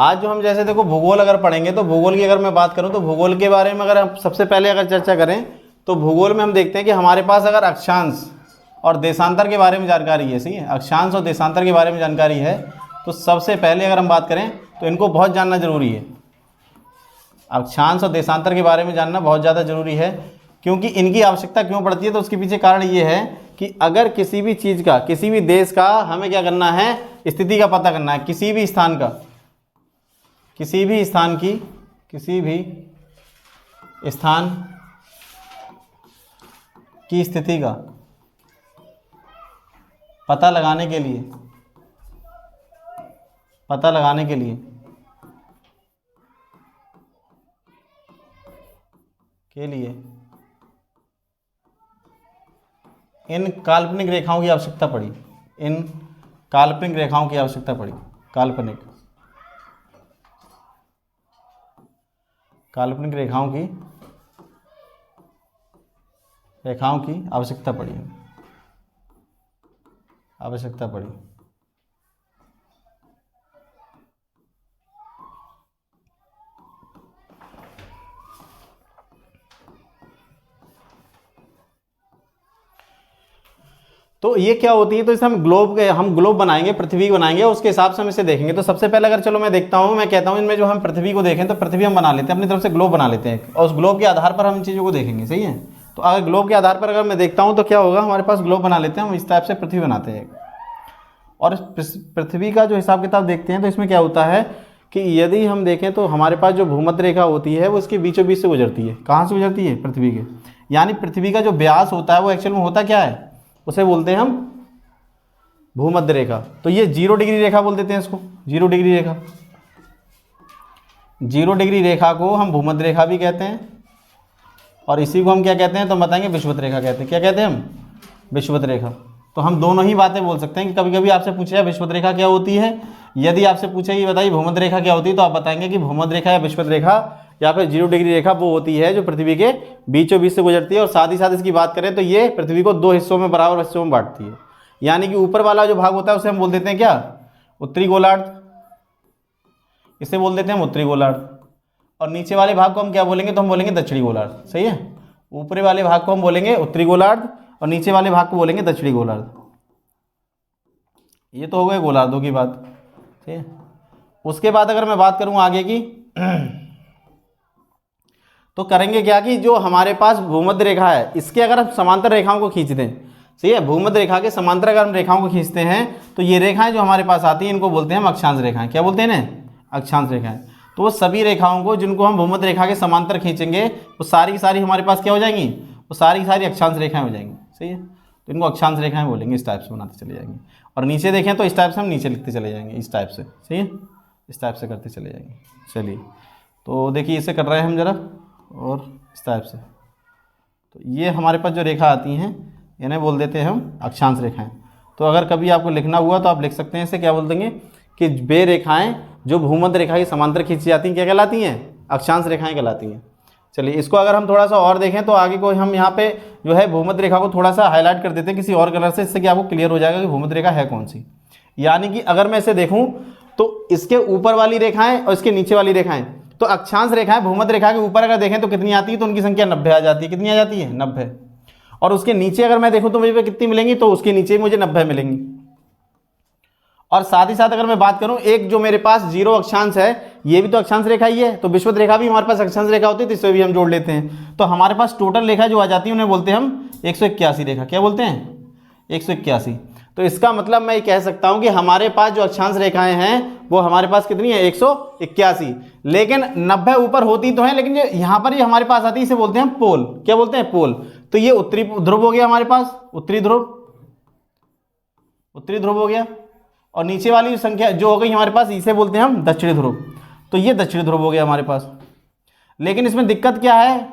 आज जो हम जैसे देखो भूगोल अगर पढ़ेंगे तो भूगोल की अगर मैं बात करूं तो भूगोल के बारे में अगर हम सबसे पहले अगर चर्चा करें तो भूगोल में हम देखते हैं कि हमारे पास अगर अक्षांश और देशांतर के बारे में जानकारी है, सही है, अक्षांश और देशांतर के बारे में जानकारी है, तो सबसे पहले अगर हम बात करें तो इनको बहुत जानना जरूरी है। अक्षांश और देशांतर के बारे में जानना बहुत ज़्यादा जरूरी है। क्योंकि इनकी आवश्यकता क्यों पड़ती है, तो उसके पीछे कारण ये है कि अगर किसी भी चीज़ का, किसी भी देश का हमें क्या करना है, स्थिति का पता करना है, किसी भी स्थान का, किसी भी स्थान की, किसी भी स्थान की स्थिति का पता लगाने के लिए, पता लगाने के लिए इन काल्पनिक रेखाओं की आवश्यकता पड़ी, इन काल्पनिक रेखाओं की आवश्यकता पड़ी, काल्पनिक रेखाओं की आवश्यकता पड़ी, तो ये क्या होती है, तो इसे हम ग्लोब बनाएंगे, पृथ्वी बनाएंगे, उसके हिसाब से हम इसे देखेंगे। तो सबसे पहले अगर चलो मैं देखता हूँ, मैं कहता हूँ इनमें जो हम पृथ्वी को देखें तो पृथ्वी हम बना लेते हैं, अपनी तरफ से ग्लोब बना लेते हैं और उस ग्लोब के आधार पर हम इन चीज़ों को देखेंगे, सही है। तो अगर ग्लोब के आधार पर अगर मैं देखता हूँ तो क्या होगा, हमारे पास ग्लोब बना लेते हैं हम, इस टाइप से पृथ्वी बनाते हैं। और पृथ्वी का जो हिसाब किताब देखते हैं तो इसमें क्या होता है कि यदि हम देखें तो हमारे पास जो भूमध्य रेखा होती है वो इसके बीचों बीच से गुजरती है। कहाँ से गुजरती है, पृथ्वी के, यानी पृथ्वी का जो व्यास होता है वो एक्चुअल में होता क्या है, उसे बोलते हैं हम भूमध्य रेखा। तो ये 0 डिग्री रेखा बोल देते हैं इसको, 0 डिग्री रेखा, 0 डिग्री रेखा को हम भूमध्य रेखा भी कहते हैं और इसी को हम क्या कहते हैं, तो बताएंगे विषुवत रेखा कहते हैं। क्या कहते हैं हम, विषुवत रेखा। तो हम दोनों ही बातें बोल सकते हैं कि कभी कभी आपसे पूछे विषुवत रेखा क्या होती है, यदि आपसे पूछे ये बताइए भूमध्य रेखा क्या होती है, तो आप बताएंगे कि भूमध्य रेखा या विषुवत रेखा या फिर 0 डिग्री रेखा वो होती है जो पृथ्वी के बीचों बीच से गुजरती है। और साथ ही साथ इसकी बात करें तो ये पृथ्वी को 2 हिस्सों में, बराबर हिस्सों में बांटती है। यानी कि ऊपर वाला जो भाग होता है उसे हम बोल देते हैं क्या, उत्तरी गोलार्ध, इसे बोल देते हैं हम उत्तरी गोलार्ध। और नीचे वाले भाग को हम क्या बोलेंगे, तो हम बोलेंगे दक्षिणी गोलार्ध, सही है। ऊपरी वाले भाग को हम बोलेंगे उत्तरी गोलार्ध और नीचे वाले भाग को बोलेंगे दक्षिणी गोलार्ध। ये तो हो गए गोलार्धों की बात, ठीक है। उसके बाद अगर मैं बात करूं आगे की तो करेंगे क्या कि जो हमारे पास भूमध्य रेखा है इसके अगर हम समांतर रेखाओं को खींच दें, सही है, भूमध्य रेखा के समांतर अगर हम रेखाओं को खींचते हैं तो ये रेखाएं जो हमारे पास आती हैं इनको बोलते हैं हम अक्षांश रेखाएं। क्या बोलते हैं ना, अक्षांश रेखाएं। तो वो सभी रेखाओं को जिनको हम भूमध्य रेखा के समांतर खींचेंगे वो सारी की सारी हमारे पास क्या हो जाएंगी, वो सारी की सारी अक्षांश रेखाएं हो जाएंगी, सही है। तो इनको अक्षांश रेखाएं बोलेंगे, इस टाइप से बनाते चले जाएंगे। और नीचे देखें तो इस टाइप से हम नीचे लिखते चले जाएंगे, इस टाइप से, सही है, इस टाइप से करते चले जाएंगे। चलिए तो देखिए इसे कर रहे हैं हम जरा, और इस टाइप से। तो ये हमारे पास जो रेखा आती हैं इन्हें बोल देते हैं हम अक्षांश रेखाएं। तो अगर कभी आपको लिखना हुआ तो आप लिख सकते हैं, इसे क्या बोल देंगे कि वे रेखाएं जो भूमध्य रेखा के समांतर खींची जाती हैं क्या कहलाती हैं, अक्षांश रेखाएं कहलाती हैं। चलिए इसको अगर हम थोड़ा सा और देखें तो आगे को हम यहाँ पे जो है भूमध्य रेखा को थोड़ा सा हाईलाइट कर देते हैं किसी और कलर से, इससे कि आपको क्लियर हो जाएगा कि भूमध्य रेखा है कौन सी। यानी कि अगर मैं इसे देखूँ तो इसके ऊपर वाली रेखाएं और इसके नीचे वाली रेखाएं, तो अक्षांश रेखाएं भूमध्य रेखा के ऊपर अगर देखें तो कितनी आती है, तो उनकी संख्या 90 आ जाती है। कितनी आ जाती है, 90। और उसके नीचे अगर मैं देखूं तो मुझे कितनी मिलेंगी, तो उसके नीचे मुझे 90 मिलेंगी। और साथ ही साथ अगर मैं बात करूं एक जो मेरे पास 0 अक्षांश है, ये भी तो अक्षांश रेखा ही है, तो विषुवत रेखा भी हमारे पास अक्षांश रेखा होती है, तो इसे भी हम जोड़ लेते हैं। तो हमारे पास टोटल रेखा जो आ जाती है उन्हें बोलते हैं हम 181 रेखा। क्या बोलते हैं, 181। तो इसका मतलब मैं ये कह सकता हूं कि हमारे पास जो अक्षांश रेखाएं हैं वो हमारे पास कितनी है, 181। लेकिन 90 ऊपर होती तो है, लेकिन जो यहाँ पर ये हमारे पास आती है इसे बोलते हैं पोल। क्या बोलते हैं, पोल। तो ये उत्तरी ध्रुव हो गया हमारे पास, उत्तरी ध्रुव हो गया। और नीचे वाली संख्या जो हो गई हमारे पास इसे बोलते हैं हम दक्षिणी ध्रुव। तो ये दक्षिणी ध्रुव हो गया हमारे पास। लेकिन इसमें दिक्कत क्या है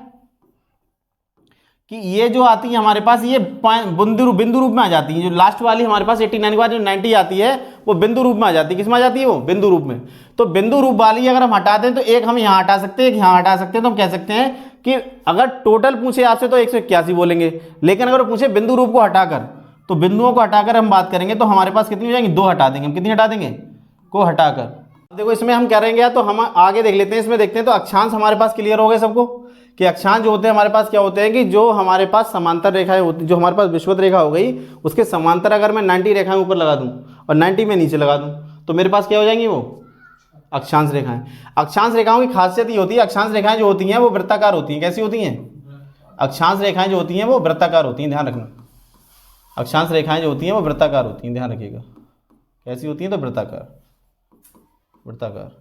कि ये जो आती है हमारे पास ये बिंदु रूप में आ जाती है। जो लास्ट वाली हमारे पास 89 के बाद जो 90 आती है वो बिंदु रूप में आ जाती है। किस में आ जाती है, वो बिंदु रूप में। तो बिंदु रूप वाली अगर हम हटा दें तो एक हम यहाँ हटा सकते हैं, एक यहाँ हटा सकते हैं। तो हम कह सकते हैं कि अगर टोटल पूछे आपसे तो 181 बोलेंगे, लेकिन अगर पूछे बिंदु रूप को हटाकर, तो बिंदुओं को हटाकर हम बात करेंगे तो हमारे पास कितनी हो जाएंगी, 2 हटा देंगे हम। कितनी हटा देंगे, को हटाकर देखो इसमें हम करेंगे या तो हम आगे देख लेते हैं, इसमें देखते हैं तो अक्षांश हमारे पास क्लियर हो गए सबको कि अक्षांश जो होते हैं हमारे पास क्या होते हैं कि जो हमारे पास समांतर रेखाएं होती, जो हमारे पास विषुवत रेखा हो गई उसके समांतर अगर मैं 90 रेखाएं ऊपर लगा दूं और 90 में नीचे लगा दूं तो मेरे पास क्या हो जाएंगी वो अक्षांश रेखाएं। अक्षांश रेखाओं की खासियत ये होती है, अक्षांश रेखाएं जो होती हैं वो वृत्ताकार होती हैं। कैसी होती हैं? अक्षांश रेखाएं जो होती हैं वो वृत्ताकार होती हैं, ध्यान रखना। अक्षांश रेखाएं जो होती हैं वो वृत्ताकार होती हैं, ध्यान रखिएगा। कैसी होती हैं? तो वृत्ताकार, वृत्ताकार।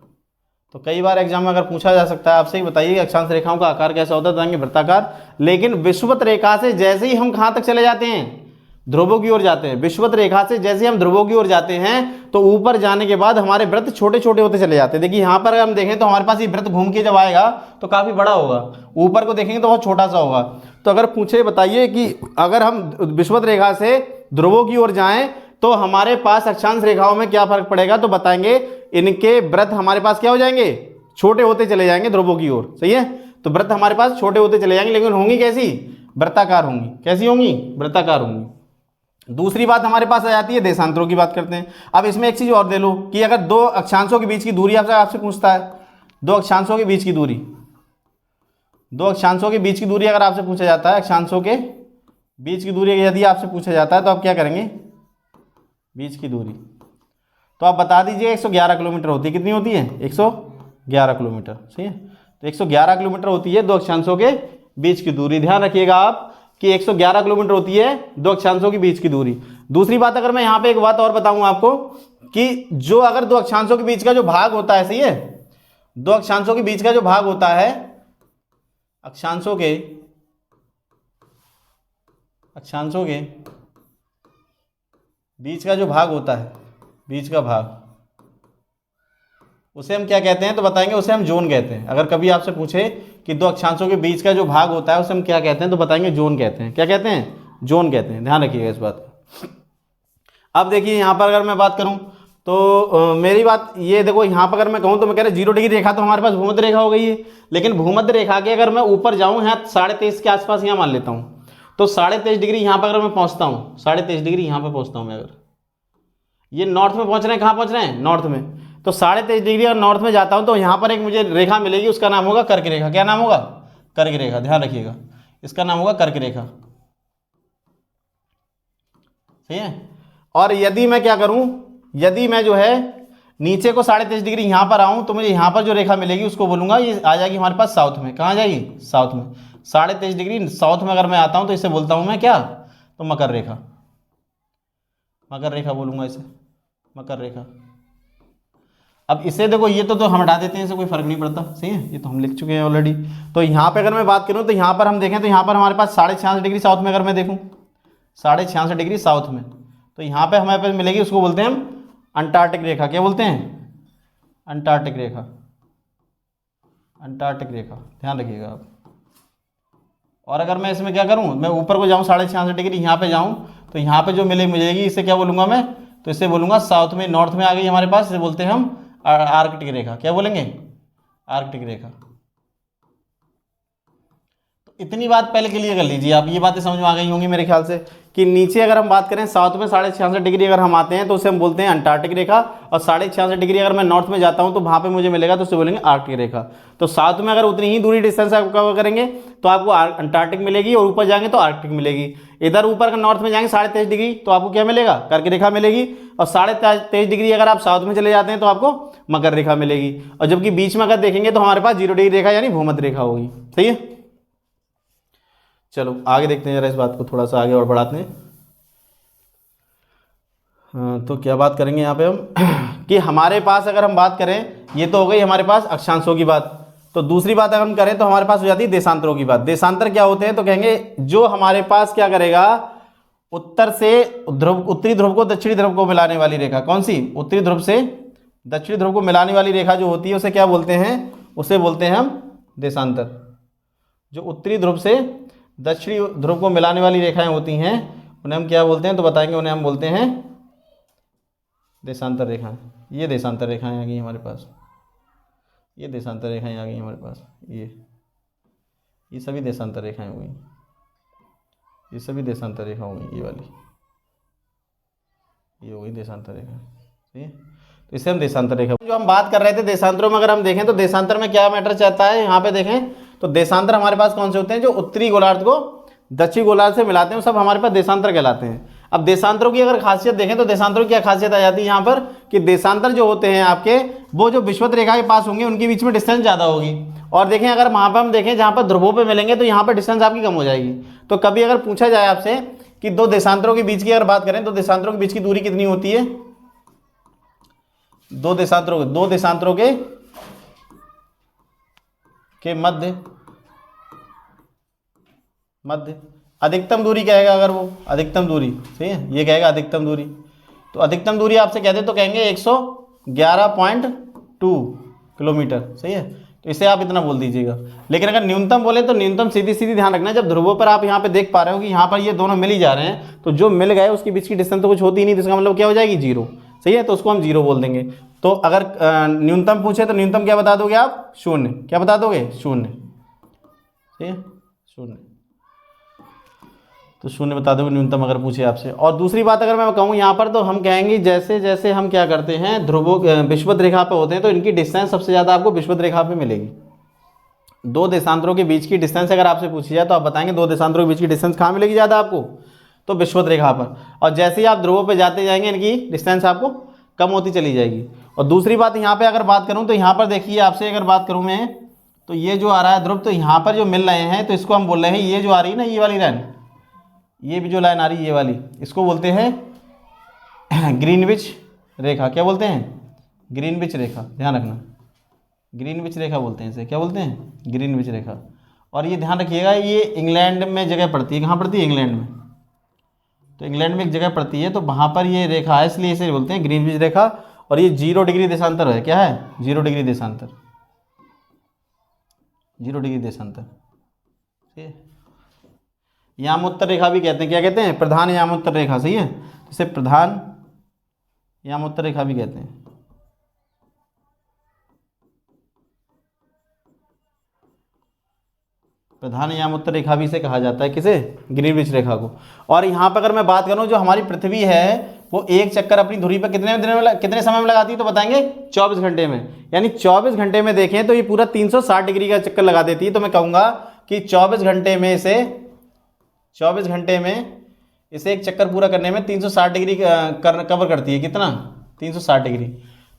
तो कई बार एग्जाम में अगर पूछा जा सकता है आपसे ही, बताइए कि अक्षांश रेखाओं का आकार कैसा होता है, बताएंगे वृत्ताकार। लेकिन विषुवत रेखा से जैसे ही हम कहां तक चले जाते हैं? ध्रुवों की ओर जाते हैं। विषुवत रेखा से जैसे हम ध्रुवों की ओर जाते हैं तो ऊपर जाने के बाद हमारे वृत्त छोटे छोटे होते चले जाते हैं। देखिए यहाँ पर अगर हम देखें तो हमारे पास ये वृत्त घूम के जब आएगा तो काफी बड़ा होगा, ऊपर को देखेंगे तो बहुत छोटा सा होगा। तो अगर पूछे बताइए कि अगर हम विषुवत रेखा से ध्रुवों की ओर जाएं तो हमारे पास अक्षांश रेखाओं में क्या फर्क पड़ेगा, तो बताएंगे इनके वृत्त हमारे पास क्या हो जाएंगे? छोटे होते चले जाएंगे ध्रुवों की ओर। सही है, तो वृत्त हमारे पास छोटे होते चले जाएंगे, लेकिन होंगी कैसी? वृत्ताकार होंगी। कैसी होंगी? वृत्ताकार होंगी। दूसरी बात हमारे पास आ जाती है, देशांतरों की बात करते हैं। अब इसमें एक चीज और दे लो कि अगर दो अक्षांशों के बीच की दूरी आपसे पूछता है, दो अक्षांशों के बीच की दूरी, दो अक्षांशों के बीच की दूरी अगर आपसे पूछा जाता है, अक्षांशों के बीच की दूरी यदि आपसे पूछा जाता है तो आप क्या करेंगे? बीच की दूरी तो आप बता दीजिए 111 किलोमीटर होती है। कितनी होती है? 111 किलोमीटर। सही है, तो 111 किलोमीटर होती है दो अक्षांशों के बीच की दूरी। ध्यान रखिएगा आप कि 111 किलोमीटर होती है दो अक्षांशों के बीच की दूरी। दूसरी बात, अगर मैं यहाँ पे एक बात और बताऊं आपको कि जो अगर दो अक्षांशों के बीच का जो भाग होता है, सही है, दो अक्षांशों के बीच का जो भाग होता है, अक्षांशों के बीच का जो भाग होता है, बीच का भाग, उसे हम क्या कहते हैं? तो बताएंगे उसे हम जोन कहते हैं। अगर कभी आपसे पूछे कि दो अक्षांशों के बीच का जो भाग होता है उसे हम क्या कहते हैं, तो बताएंगे जोन कहते हैं। क्या कहते हैं? जोन कहते हैं। ध्यान रखिएगा इस बात को। अब देखिए यहाँ पर अगर मैं बात करूँ तो मेरी बात ये देखो, यहाँ पर अगर मैं कहूँ तो मैं कह रहा 0 डिग्री रेखा तो हमारे पास भूमध्य रेखा हो गई है। लेकिन भूमध्य रेखा के अगर मैं ऊपर जाऊँ यहाँ 23.5 के आसपास यहाँ मान लेता हूँ, तो 23.5 डिग्री यहाँ पर अगर मैं पहुँचता हूँ, 23.5 डिग्री यहाँ पर पहुँचता हूँ मैं, अगर ये नॉर्थ में पहुँच रहे हैं, कहाँ पहुँच रहे हैं? नॉर्थ में। तो 23.5 डिग्री अगर नॉर्थ में जाता हूँ तो यहाँ पर एक मुझे रेखा मिलेगी, उसका नाम होगा कर्क रेखा। क्या नाम होगा? कर्क रेखा। ध्यान रखिएगा, इसका नाम होगा कर्क रेखा। सही है। और यदि मैं क्या करूं, यदि मैं जो है नीचे को 23.5 डिग्री यहाँ पर आऊं तो मुझे यहाँ पर जो रेखा मिलेगी उसको बोलूंगा ये आ जाएगी हमारे पास साउथ में। कहाँ जाएगी? साउथ में। 23.5 डिग्री साउथ में अगर मैं आता हूं तो इसे बोलता हूं मैं क्या? तो मकर रेखा। मकर रेखा बोलूंगा इसे, मकर रेखा। अब इसे देखो, ये तो हम हटा देते हैं, इसे कोई फर्क नहीं पड़ता। सही है, ये तो हम लिख चुके हैं ऑलरेडी। तो यहाँ पे अगर मैं बात करूँ तो यहाँ पर हम देखें तो यहाँ पर हमारे पास 66.5 डिग्री साउथ में अगर मैं देखूँ, 66.5 डिग्री साउथ में, तो यहाँ पे हमारे पास मिलेगी, उसको बोलते हैं हम अंटार्कटिक रेखा। क्या बोलते हैं? अंटार्कटिक रेखा। अंटार्कटिक रेखा, ध्यान रखिएगा आप। और अगर मैं इसमें क्या करूँ, मैं ऊपर को जाऊँ 66.5 डिग्री, यहाँ पे जाऊँ तो यहाँ पे जो मिलेगी इसे क्या बोलूँगा मैं? तो इसे बोलूँगा साउथ में, नॉर्थ में आ गई हमारे पास, इसे बोलते हैं हम आर्कटिक रेखा। क्या बोलेंगे? आर्कटिक रेखा। तो इतनी बात पहले क्लियर कर लीजिए आप, ये बातें समझ में आ गई होंगी मेरे ख्याल से कि नीचे अगर हम बात करें साउथ में 66.5 डिग्री अगर हम आते हैं तो उसे हम बोलते हैं अंटार्कटिक रेखा, और 66.5 डिग्री अगर मैं नॉर्थ में जाता हूं तो वहां पे मुझे मिलेगा तो उसे बोलेंगे आर्कटिक रेखा। तो साउथ में अगर उतनी ही दूरी डिस्टेंस आप कवर करेंगे तो आपको अंटार्कटिक मिलेगी, और ऊपर जाएंगे तो आर्कटिक मिलेगी। इधर ऊपर अगर नॉर्थ में जाएंगे 23.5 डिग्री तो आपको क्या मिलेगा? कर्क रेखा मिलेगी। और 23.5 डिग्री अगर आप साउथ में चले जाते हैं तो आपको मकर रेखा मिलेगी। और जबकि बीच में अगर देखेंगे तो हमारे पास 0 डिग्री रेखा यानी भूमध्य रेखा होगी। सही है, चलो आगे देखते हैं जरा, इस बात को थोड़ा सा आगे और बढ़ाते हैं। तो क्या बात करेंगे यहाँ पे हम कि हमारे पास अगर हम बात करें, ये तो हो गई हमारे पास अक्षांशों की बात। तो दूसरी बात अगर हम करें तो हमारे पास हो जाती है देशांतरों की बात। देशांतर क्या होते हैं, तो कहेंगे जो हमारे पास क्या करेगा, उत्तर से उत्तरी ध्रुव को दक्षिणी ध्रुव को मिलाने वाली रेखा। कौन सी? उत्तरी ध्रुव से दक्षिणी ध्रुव को मिलाने वाली रेखा जो होती है उसे क्या बोलते हैं? उसे बोलते हैं हम देशांतर। जो उत्तरी ध्रुव से दक्षिणी ध्रुव को मिलाने वाली रेखाएं होती हैं उन्हें हम क्या बोलते हैं, तो बताएंगे उन्हें हम बोलते हैं देशांतर रेखाएं। ये देशांतर रेखाएं आ गई हमारे पास, ये देशांतर रेखाएं आ गई हमारे पास, ये सभी देशांतर रेखाएं हो गई, ये सभी देशांतर रेखा हो गई, ये वाली ये हो गई देशांतर रेखा। ठीक है, तो इसे हम देशांतर रेखा। जो हम बात कर रहे थे देशांतरों में, अगर हम देखें तो देशांतर में क्या मैटर चाहता है, यहाँ पे देखें तो देशांतर हमारे पास कौन से होते हैं, जो उत्तरी गोलार्ध को दक्षिणी गोलार्ध से मिलाते हैं, वो सब हमारे पास देशांतर कहलाते हैं। अब देशांतरों की अगर खासियत देखें तो देशांतरों की क्या खासियत आ जाती है यहाँ पर, कि देशांतर जो होते हैं आपके, वो जो विषुवत रेखा के पास होंगे उनके बीच में डिस्टेंस ज़्यादा होगी। और देखें अगर वहाँ पर हम देखें जहाँ पर ध्रुवों पे मिलेंगे तो यहाँ पर डिस्टेंस आपकी कम हो जाएगी। तो कभी अगर पूछा जाए आपसे कि दो देशांतरों के बीच की अगर बात करें तो देशांतरों के बीच की दूरी कितनी होती है, दो देशांतरों के मध्य अधिकतम दूरी कहेगा, अगर वो अधिकतम दूरी, सही है, ये कहेगा अधिकतम दूरी। तो अधिकतम दूरी आपसे कहते तो कहेंगे 111.2 किलोमीटर, सही है। तो इसे आप इतना बोल दीजिएगा। लेकिन अगर न्यूनतम बोले तो न्यूनतम सीधी ध्यान रखना, जब ध्रुवों पर आप यहाँ पे देख पा रहे हो कि यहाँ पर ये दोनों मिल ही जा रहे हैं, तो जो मिल गए उसके बीच की डिस्टेंस तो कुछ होती ही नहीं, तो इसका मतलब क्या हो जाएगी, 0, सही है। तो उसको हम 0 बोल देंगे। तो अगर न्यूनतम पूछे तो न्यूनतम क्या बता दोगे आप, 0। क्या बता दोगे, 0, ठीक है, 0। तो 0 बता दोगे न्यूनतम अगर पूछे आपसे। और दूसरी बात अगर मैं कहूँ यहाँ पर, तो हम कहेंगे जैसे जैसे हम क्या करते हैं, ध्रुवों विषुवत रेखा पे होते हैं तो इनकी डिस्टेंस सबसे ज़्यादा आपको विषुवत रेखा पे मिलेगी। दो देशांतरों के बीच की डिस्टेंस अगर आपसे पूछी जाए तो आप बताएंगे दो देशांतरों के बीच की डिस्टेंस कहाँ मिलेगी ज़्यादा आपको, तो विषुवत रेखा पर। और जैसे ही आप ध्रुवों पर जाते जाएंगे इनकी डिस्टेंस आपको कम होती चली जाएगी। और दूसरी बात यहाँ पर अगर बात करूँ तो यहाँ पर देखिए आपसे अगर बात करूँ मैं, तो ये जो आ रहा है ध्रुव, तो यहाँ पर जो मिल रहे हैं तो इसको हम बोल रहे हैं, ये जो आ रही है ना, ये वाली लाइन, ये भी जो लाइन आ रही है ये वाली, इसको बोलते हैं ग्रीनविच रेखा। क्या बोलते हैं, ग्रीनविच रेखा, ध्यान रखना, ग्रीनविच रेखा बोलते हैं इसे। क्या बोलते हैं, ग्रीनविच रेखा। और ये ध्यान रखिएगा, ये इंग्लैंड में जगह पड़ती है। कहाँ पड़ती है, इंग्लैंड में। तो इंग्लैंड में एक जगह पड़ती है, तो वहाँ पर ये रेखा है, इसलिए इसे बोलते हैं ग्रीनविच रेखा। और ये 0 डिग्री देशांतर है। क्या है, 0 डिग्री देशांतर, 0 डिग्री देशांतर, ठीक है। यामोत्तर रेखा भी कहते हैं। क्या कहते हैं, प्रधान यामोत्तर रेखा, सही है। इसे प्रधान यामोत्तर रेखा भी कहते हैं। प्रधान यामोत्तर रेखा भी इसे कहा जाता है, किसे, ग्रीनविच रेखा को। और यहाँ पर अगर मैं बात करूँ, जो हमारी पृथ्वी है वो एक चक्कर अपनी धुरी पर कितने समय में लगाती है, तो बताएंगे 24 घंटे में। यानी 24 घंटे में देखें तो ये पूरा 360 डिग्री का चक्कर लगा देती है। तो मैं कहूँगा कि 24 घंटे में इसे एक चक्कर पूरा करने में 360 डिग्री कवर करती है। कितना, 360 डिग्री।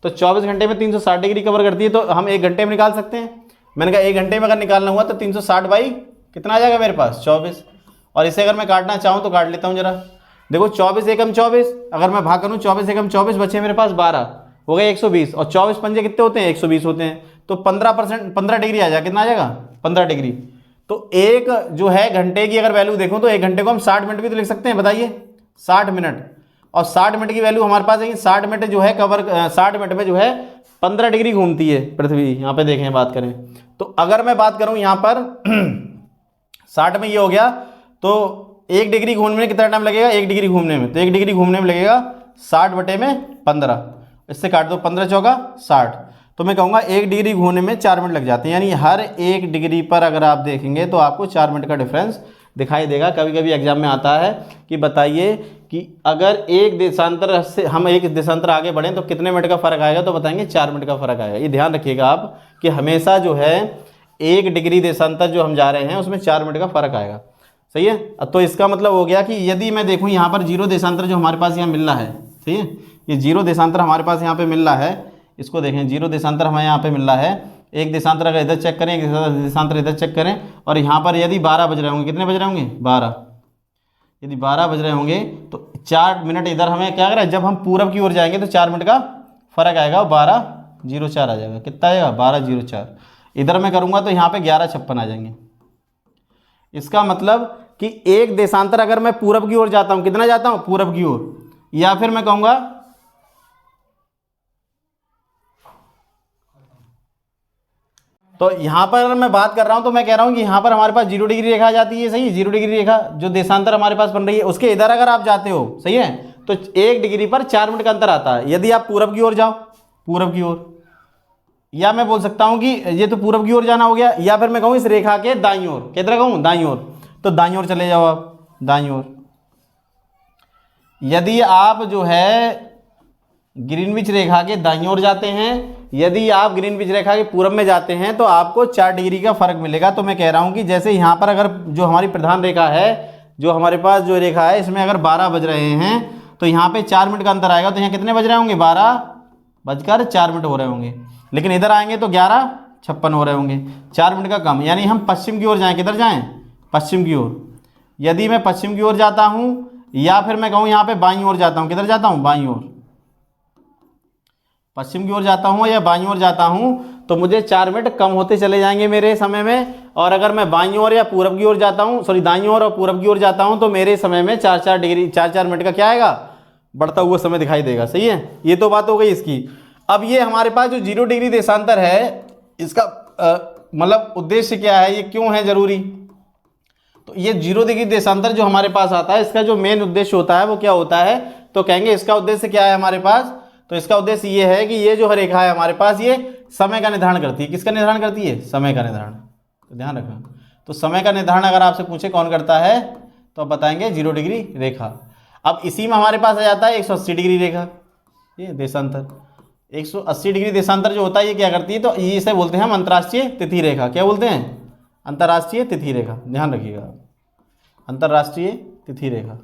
तो 24 घंटे में 360 डिग्री कवर करती है, तो हम 1 घंटे में निकाल सकते हैं। मैंने कहा 1 घंटे में अगर निकालना हुआ तो 360 बाई कितना आ जाएगा मेरे पास, 24। और इसे अगर मैं काटना चाहूँ तो काट लेता हूँ जरा। देखो 24 एकम 24, अगर मैं भाग करूँ 24 एकम 24, बचे मेरे पास 12, हो गए 120। और 24 पंजे कितने होते हैं, 120 होते हैं। तो 15 डिग्री आ जाएगा। कितना आ जाएगा, 15 डिग्री। तो एक जो है घंटे की अगर वैल्यू देखूं तो 1 घंटे को हम 60 मिनट भी तो लिख सकते हैं, बताइए, 60 मिनट। और 60 मिनट की वैल्यू हमारे पास है, 60 मिनट जो है 60 मिनट में जो है 15 डिग्री घूमती है पृथ्वी। यहाँ पे देखें, बात करें तो अगर मैं बात करूँ यहाँ पर 60 में ये हो गया, तो 1 डिग्री घूमने में कितना टाइम लगेगा, 1 डिग्री घूमने में, तो 1 डिग्री घूमने में लगेगा 60 बटे में 15, इससे काट दो, 15 चौका 60। तो मैं कहूँगा 1 डिग्री घूमने में 4 मिनट लग जाते हैं। यानी हर 1 डिग्री पर अगर आप देखेंगे तो आपको 4 मिनट का डिफरेंस दिखाई देगा। कभी कभी एग्जाम में आता है कि बताइए कि अगर एक देशांतर से हम एक देशांतर आगे बढ़ें तो कितने मिनट का फ़र्क आएगा, तो बताएंगे 4 मिनट का फ़र्क आएगा। ये ध्यान रखिएगा आप कि हमेशा जो है 1 डिग्री देशांतर जो हम जा रहे हैं उसमें 4 मिनट का फ़र्क आएगा, सही है। तो इसका मतलब हो गया कि यदि मैं देखूँ यहाँ पर 0 देशांतर जो हमारे पास यहाँ मिल रहा है, सही है, ये 0 देशांतर हमारे पास यहाँ पर मिल रहा है, इसको देखें, 0 देशांतर हमें यहाँ पे मिल रहा है। एक देशांतर अगर इधर चेक करें, एक देशांतर इधर चेक करें, और यहाँ पर यदि 12 बज रहे होंगे, कितने बज रहे होंगे, 12, यदि 12 बज रहे होंगे तो 4 मिनट इधर हमें क्या करें, जब हम पूरब की ओर जाएंगे तो 4 मिनट का फ़र्क आएगा, 12:04 आ जाएगा। कितना आएगा, 12:04। इधर मैं करूँगा तो यहाँ पर 11:56 आ जाएंगे। इसका मतलब कि एक देशांतर अगर मैं पूरब की ओर जाता हूँ, कितना जाता हूँ, पूरब की ओर, या फिर मैं कहूँगा तो यहाँ पर अगर मैं बात कर रहा हूँ तो मैं कह रहा हूँ कि यहाँ पर हमारे पास 0 डिग्री रेखा आ जाती है, सही है। 0 डिग्री रेखा जो देशांतर हमारे पास बन रही है, उसके इधर अगर आप जाते हो, सही है, तो 1 डिग्री पर 4 मिनट का अंतर आता है। यदि आप पूरब की ओर जाओ, पूरब की ओर, या मैं बोल सकता हूँ कि ये तो पूरब की ओर जाना हो गया, या फिर मैं कहूँ इस रेखा के दाईं ओर, कितना कहूँ, दाईं ओर, तो दाईं ओर चले जाओ आप, दाईं ओर। यदि आप जो है ग्रीनविच रेखा के दाईं ओर जाते हैं, यदि आप ग्रीनविच रेखा के पूरब में जाते हैं तो आपको 4 डिग्री का फर्क मिलेगा। तो मैं कह रहा हूं कि जैसे यहाँ पर अगर जो हमारी प्रधान रेखा है, जो हमारे पास जो रेखा है, इसमें अगर 12 बज रहे हैं तो यहाँ पे 4 मिनट का अंतर आएगा, तो यहाँ कितने बज रहे होंगे? 12:04 हो रहे होंगे। लेकिन इधर आएंगे तो 11:56 हो रहे होंगे, 4 मिनट का कम। यानी हम पश्चिम की ओर जाएं, किधर जाएं? पश्चिम की ओर। यदि मैं पश्चिम की ओर जाता हूं या फिर मैं कहूं यहाँ पे बाईं ओर जाता हूं, किधर जाता हूं? बाईं ओर। पश्चिम की ओर जाता हूं या बाईं ओर जाता हूं तो मुझे 4 मिनट कम होते चले जाएंगे मेरे समय में। और अगर मैं बाईं ओर या पूरब की ओर जाता हूं, सॉरी दाईं ओर और पूरब की ओर जाता हूं तो मेरे समय में 4-4 डिग्री, 4-4 मिनट का क्या आएगा? बढ़ता हुआ समय दिखाई देगा। सही है, ये तो बात हो गई इसकी। अब ये हमारे पास जो 0 डिग्री देशांतर है, इसका मतलब उद्देश्य क्या है, ये क्यों है जरूरी? तो ये 0 डिग्री देशांतर जो हमारे पास आता है, इसका जो मेन उद्देश्य होता है वो क्या होता है? तो कहेंगे इसका उद्देश्य क्या है हमारे पास? तो इसका उद्देश्य ये है कि ये जो रेखा है हमारे पास, ये समय का निर्धारण करती है। किसका निर्धारण करती है? समय का निर्धारण। तो ध्यान रखना, तो समय का निर्धारण अगर आपसे पूछे कौन करता है तो आप बताएंगे 0 डिग्री रेखा। अब इसी में हमारे पास आ जाता है 180 डिग्री रेखा, ये देशांतर। 180 डिग्री देशांतर जो होता है ये क्या करती है? तो ये इसे बोलते हैं हम अंतर्राष्ट्रीय तिथि रेखा। क्या बोलते हैं? अंतर्राष्ट्रीय तिथि रेखा। ध्यान रखिएगा, अंतर्राष्ट्रीय तिथि रेखा।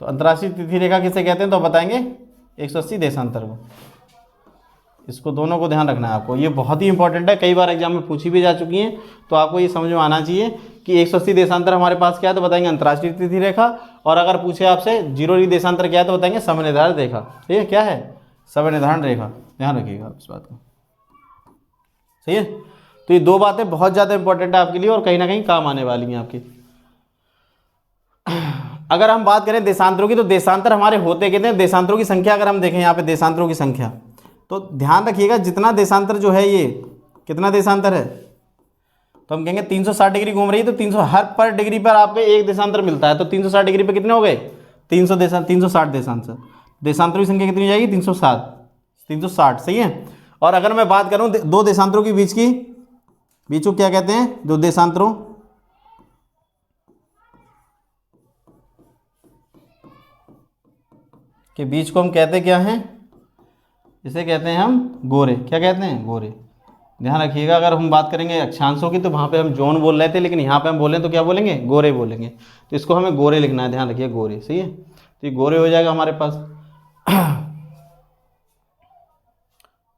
तो अंतर्राष्ट्रीय तिथि रेखा किसे कहते हैं? तो बताएंगे 180 देशांतर को। इसको दोनों को ध्यान रखना है आपको, ये बहुत ही इंपॉर्टेंट है, कई बार एग्जाम में पूछी भी जा चुकी हैं, तो आपको ये समझ में आना चाहिए कि 180 देशांतर हमारे पास क्या है, तो बताएंगे अंतर्राष्ट्रीय तिथि रेखा। और अगर पूछे आपसे 0 डिग्री देशांतर क्या है तो बताएंगे समय निर्धारण रेखा। ठीक है, क्या है? समय निर्धारण रेखा। ध्यान रखिएगा इस बात को। सही है, तो ये दो बातें बहुत ज़्यादा इंपॉर्टेंट है आपके लिए और कहीं ना कहीं काम आने वाली हैं आपकी। अगर हम बात करें देशांतरों की, तो देशांतर हमारे होते कितने हैं? देशांतरों की संख्या अगर हम देखें यहाँ पे देशांतरों की संख्या, तो ध्यान रखिएगा जितना देशांतर जो है, ये कितना देशांतर है, तो हम कहेंगे 360 डिग्री घूम रही है, तो 300 हर पर डिग्री पर आपको एक देशांतर मिलता है। तो 360 डिग्री पे कितने हो गए? 360 देशांतर। देशांतरों की संख्या कितनी हो जाएगी? 360। सही है। और अगर मैं बात करूं दो देशांतरों के बीच को क्या कहते हैं? दो देशांतरों के बीच को हम कहते क्या हैं? इसे कहते हैं हम गोरे। क्या कहते हैं? गोरे। ध्यान रखिएगा, अगर हम बात करेंगे अक्षांशों की तो वहाँ पे हम जोन बोल रहे थे, लेकिन यहाँ पे हम बोलें तो क्या बोलेंगे? गोरे बोलेंगे। तो इसको हमें गोरे लिखना है, ध्यान रखिए, गोरे। सही है, तो ये गोरे हो जाएगा हमारे पास।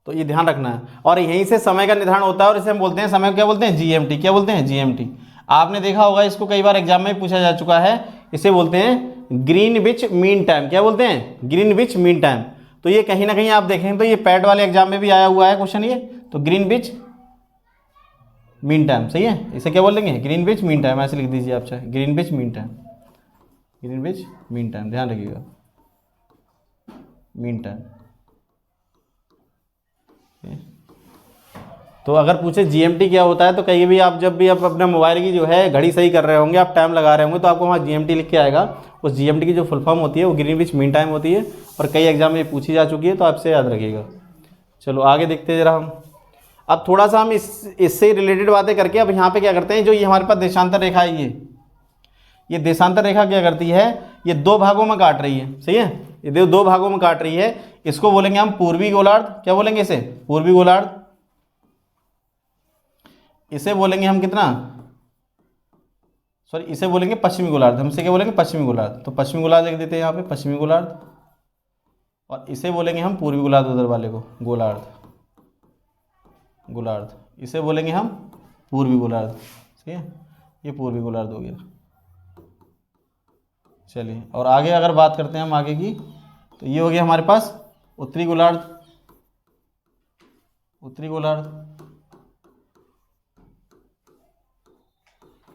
तो ये ध्यान रखना है। और यहीं से समय का निर्धारण होता है और इसे हम बोलते हैं समय को क्या बोलते हैं? जीएमटी। क्या बोलते हैं? जीएमटी। आपने देखा होगा, इसको कई बार एग्जाम में पूछा जा चुका है। इसे बोलते हैं ग्रीनविच मीन टाइम। क्या बोलते हैं? Greenwich mean time. तो ये कहीं ना कहीं आप देखें तो ये पैट वाले एग्जाम में भी आया हुआ है क्वेश्चन ये। तो ग्रीनविच मीन टाइम। सही है, इसे क्या बोलेंगे? Greenwich mean time. ऐसे लिख दीजिए आप चाहे, Greenwich mean time. Greenwich mean time, ध्यान रखिएगा, मीन टाइम। तो अगर पूछे जीएमटी क्या होता है, तो कहीं भी आप जब भी आप अपने मोबाइल की जो है घड़ी सही कर रहे होंगे, आप टाइम लगा रहे होंगे, तो आपको वहाँ जीएमटी लिख के आएगा। उस जीएमटी की जो फुल फॉर्म होती है वो ग्रीनविच मीन टाइम होती है और कई एग्जाम में पूछी जा चुकी है, तो आपसे याद रखिएगा। चलो आगे देखते हैं जरा हम। अब थोड़ा सा हम इससे रिलेटेड बातें करके अब यहाँ पे क्या करते हैं, जो ये हमारे पास देशांतर रेखा है, ये देशांतर रेखा क्या करती है? ये दो भागों में काट रही है। सही है, ये दो भागों में काट रही है। इसको बोलेंगे हम पूर्वी गोलार्ध। क्या बोलेंगे इसे? पूर्वी गोलार्ध। इसे बोलेंगे हम कितना? सॉरी, इसे बोलेंगे पश्चिमी गोलार्ध। हम इसे क्या बोलेंगे? पश्चिमी गोलार्ध। तो पश्चिमी गोलार्ध लिख देते हैं यहाँ पे, पश्चिमी गोलार्ध। और इसे बोलेंगे हम पूर्वी गोलार्ध, उधर वाले को गोलार्ध। गोलार्ध इसे बोलेंगे हम पूर्वी गोलार्ध। ठीक है, ये पूर्वी गोलार्ध हो गया। चलिए, और आगे अगर बात करते हैं हम आगे की, तो ये हो गया हमारे पास उत्तरी गोलार्ध। उत्तरी गोलार्ध।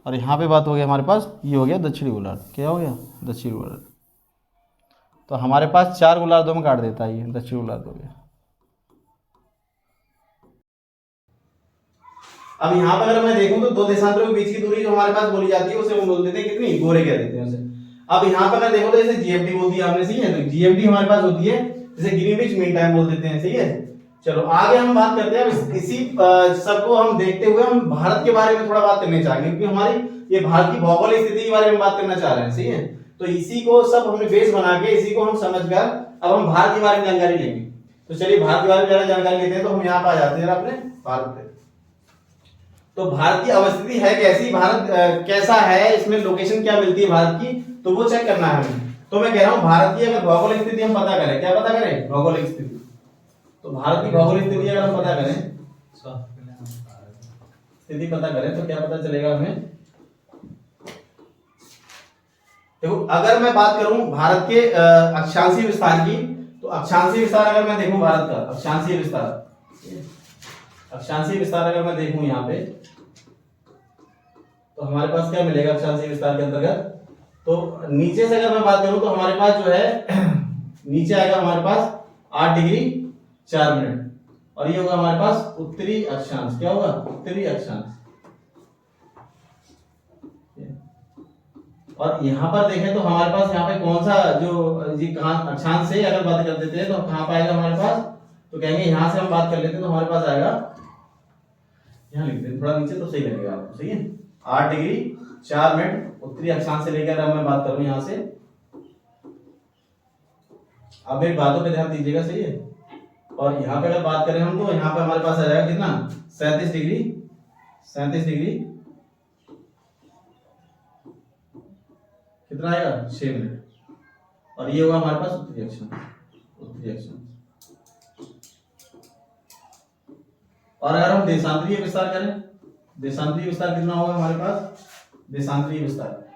और यहाँ पे बात हो गया हमारे पास, ये हो गया दक्षिणी गोलार्ध। क्या हो गया? दक्षिणी गोलार्ध। तो हमारे पास 4 गोलार्धों में काट देता है ये, दक्षिणी गोलार्ध हो गया। अब यहाँ पर अगर मैं देखूं तो दो देशांतरों के बीच की दूरी जो हमारे पास बोली जाती है उसे हम बोल देते हैं कितनी? गोरे कह देते हैं उसे। अब यहाँ पर अगर देखो तो इसे जीएमटी बोल दिया आपने। सही है, तो जीएमटी हमारे पास होती है, इसे ग्रीनविच मीन टाइम बोल देते हैं। सही है, चलो आगे हम बात करते हैं। इसी सबको हम देखते हुए हम भारत के बारे में थोड़ा बात करना चाहेंगे, क्योंकि हमारी ये भारत की भौगोलिक स्थिति के बारे में बात करना चाह रहे हैं। सही है, तो इसी को सब हमने बेस बना के इसी को हम समझकर अब हम भारत के बारे में जानकारी लेंगे। तो चलिए भारत के बारे में जानकारी लेते हैं। तो हम यहाँ पर आ जाते हैं अपने भारत पे। तो भारत की अवस्थिति है कैसी, भारत कैसा है, इसमें लोकेशन क्या मिलती है भारत की, तो वो चेक करना है हमें। तो मैं कह रहा हूँ भारत की अगर भौगोलिक स्थिति हम पता करें, क्या पता करें, भौगोलिक स्थिति। तो भारत की भौगोलिक स्थिति अगर हम पता करें, स्थिति पता करें तो क्या पता चलेगा हमें। देखो अगर मैं बात करूं भारत के अक्षांशीय विस्तार की, तो अक्षांशीय विस्तार अगर मैं देखूं भारत का अक्षांशीय विस्तार अगर मैं देखूं यहाँ पे, तो हमारे पास क्या मिलेगा अक्षांशीय विस्तार के अंतर्गत। तो नीचे से अगर मैं बात करूं तो हमारे पास जो है नीचे आएगा हमारे पास 8 डिग्री 4 मिनट, और ये होगा हमारे पास उत्तरी अक्षांश। क्या होगा, उत्तरी अक्षांश। और यहाँ पर देखें तो हमारे पास यहाँ पे कौन सा जो जी कहाँ अक्षांश से अगर बात कर देते हैं तो कहाँ पे आएगा हमारे पास, तो कहेंगे यहाँ से हम बात कर लेते हैं तो हमारे पास आएगा, यहाँ लिखते हैं थोड़ा नीचे तो सही लगेगा आपको, सही है। 8 डिग्री 4 मिनट उत्तरी अक्षांश से लेकर अब मैं बात करूँ यहाँ से, अब मेरी बातों पे ध्यान दीजिएगा, सही है। और यहाँ पे अगर बात करें हम तो यहाँ पे हमारे पास आ जाएगा कितना, 37 डिग्री कितना आएगा 6 मिनट, और ये होगा हमारे पास उत्तरी अक्षांश। और अगर हम देशांतरीय विस्तार करें, देशांतरीय विस्तार कितना होगा हमारे पास, देशांतरीय विस्तार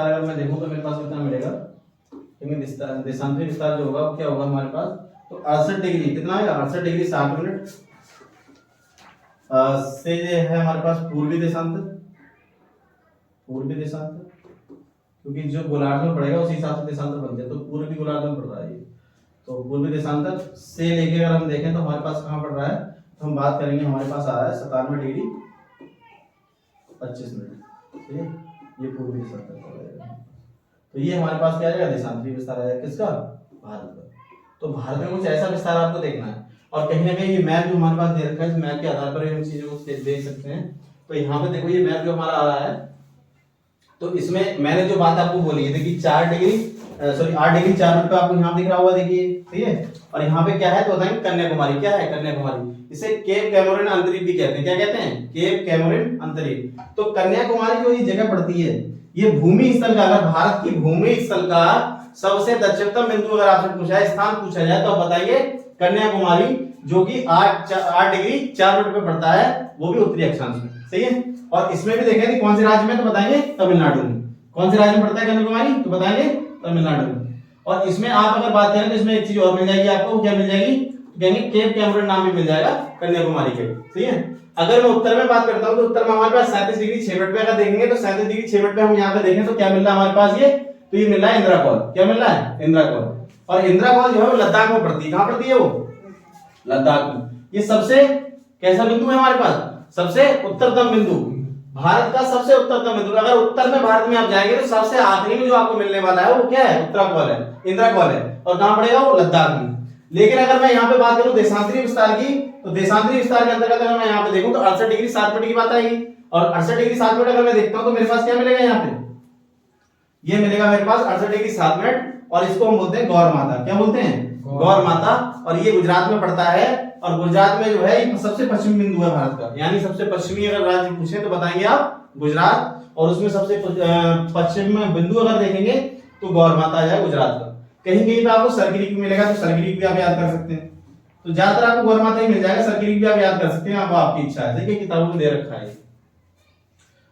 अगर मैं देखूं तो मेरे पास कितना मिलेगा, क्योंकि देशांतरीय विस्तार जो होगा वो क्या होगा हमारे पास, तो 68 डिग्री कितना आएगा, 68 डिग्री 60 मिनट से है हमारे पास पूर्वी देशांतर, क्योंकि जो गोलार्ध में पड़ेगा उसी हिसाब से देशांतर बनते हैं। तो पूर्वी गोलार्ध में पड़ रहा है ये, तो पूर्वी देशांतर से लेके अगर हम देखें तो हमारे पास कहाँ पड़ रहा है, तो हम बात करेंगे हमारे पास आ रहा है 97 डिग्री 25 मिनट, ठीक है। ये पूर्वी देशांतर पड़ेगा, तो ये हमारे पास क्या आएगा, देशांतरीय विस्तार आएगा किसका, भारत का। तो भारत में कुछ ऐसा विस्तार आपको देखना है, और कहीं ना कहीं ये मैप जो हमारे पास दे रखा है, इस मैप के आधार पर इन चीजों को देख सकते हैं। तो यहाँ पे देखो ये मैप जो हमारा आ रहा है, तो इसमें मैंने जो बात आपको बोली है, देखिए 8 डिग्री 4 मिनट पे आपको यहाँ दिख रहा होगा, देखिए, ठीक है। और यहाँ पे क्या है तो बताएंगे कन्याकुमारी, क्या है कन्याकुमारी, इसे केप कैमोरिन अंतरीप भी कहते हैं। क्या कहते हैं, केप कैमोरिन अंतरीप। तो कन्याकुमारी जो ये जगह पड़ती है, ये भूमि स्थल का, अगर भारत की भूमि स्थल का सबसे दक्षिणतम बिंदु अगर आपसे पूछा है, स्थान पूछा जाए, तो आप बताइए कन्याकुमारी, जो कि 8 डिग्री 4 मिनट पे पड़ता है, वो भी उत्तरी अक्षांश में, सही है। और इसमें भी देखें कौन से राज्य में, तो बताएंगे तमिलनाडु में। कौन से राज्य में पड़ता है कन्याकुमारी, तो बताएंगे तमिलनाडु में। और इसमें आप अगर बात करें तो इसमें एक चीज और मिल जाएगी आपको, क्या मिल जाएगी, तो कहेंगे केप कैमोरिन नाम भी मिल जाएगा कन्याकुमारी के, सही है। अगर मैं उत्तर में बात करता हूं तो उत्तर में हमारे पास 37 डिग्री 6 मिनट पे अगर देखेंगे तो 37 डिग्री 6 मिनट पे हम यहाँ पे देखें तो क्या मिल रहा है हमारे पास, ये तो ये मिल रहा है इंदिरा कॉल। क्या मिल रहा है, इंदिरा कॉल। और इंदिरा कॉल जो है वो लद्दाख में पड़ती है। कहां पड़ती है वो, लद्दाख में। ये सबसे कैसा बिंदु है हमारे पास, सबसे उत्तरतम बिंदु, भारत का सबसे उत्तरतम बिंदु। अगर उत्तर में भारत में आप जाएंगे तो सबसे आखिरी में जो आपको मिलने वाला है वो क्या है, उत्तरा कॉल है, इंदिरा कॉल है। और कहां पड़ेगा वो, लद्दाख में। लेकिन अगर मैं यहाँ पे बात करूं देशांतरीय विस्तार की, तो देशांतरीय विस्तार के अंतर्गत अगर मैं यहाँ पे देखूं तो 68 डिग्री 7 मिनट की बात आएगी। और 68 डिग्री 7 मिनट अगर मैं देखता हूं तो मेरे पास क्या मिलेगा, यहाँ पे ये मिलेगा मेरे पास 68 डिग्री 7 मिनट, और इसको हम बोलते हैं गौर माता। क्या बोलते हैं, गौर माता। और ये गुजरात में पड़ता है, और गुजरात में जो है ये सबसे पश्चिमी बिंदु है भारत का, यानी सबसे पश्चिमी अगर राज्य पूछे तो बताएंगे आप गुजरात। और उसमें सबसे पश्चिम बिंदु अगर देखेंगे तो गौर माता है गुजरात का। कहीं कहीं पे आपको सरगिरी मिलेगा, तो सरगिरी भी आप याद कर सकते हैं। तो ज्यादातर आपको गौर माता ही मिल जाएगा, सरगिरी भी आप याद कर सकते हैं, आपको आपकी इच्छा है, देखिए किताबों में दे रखा है।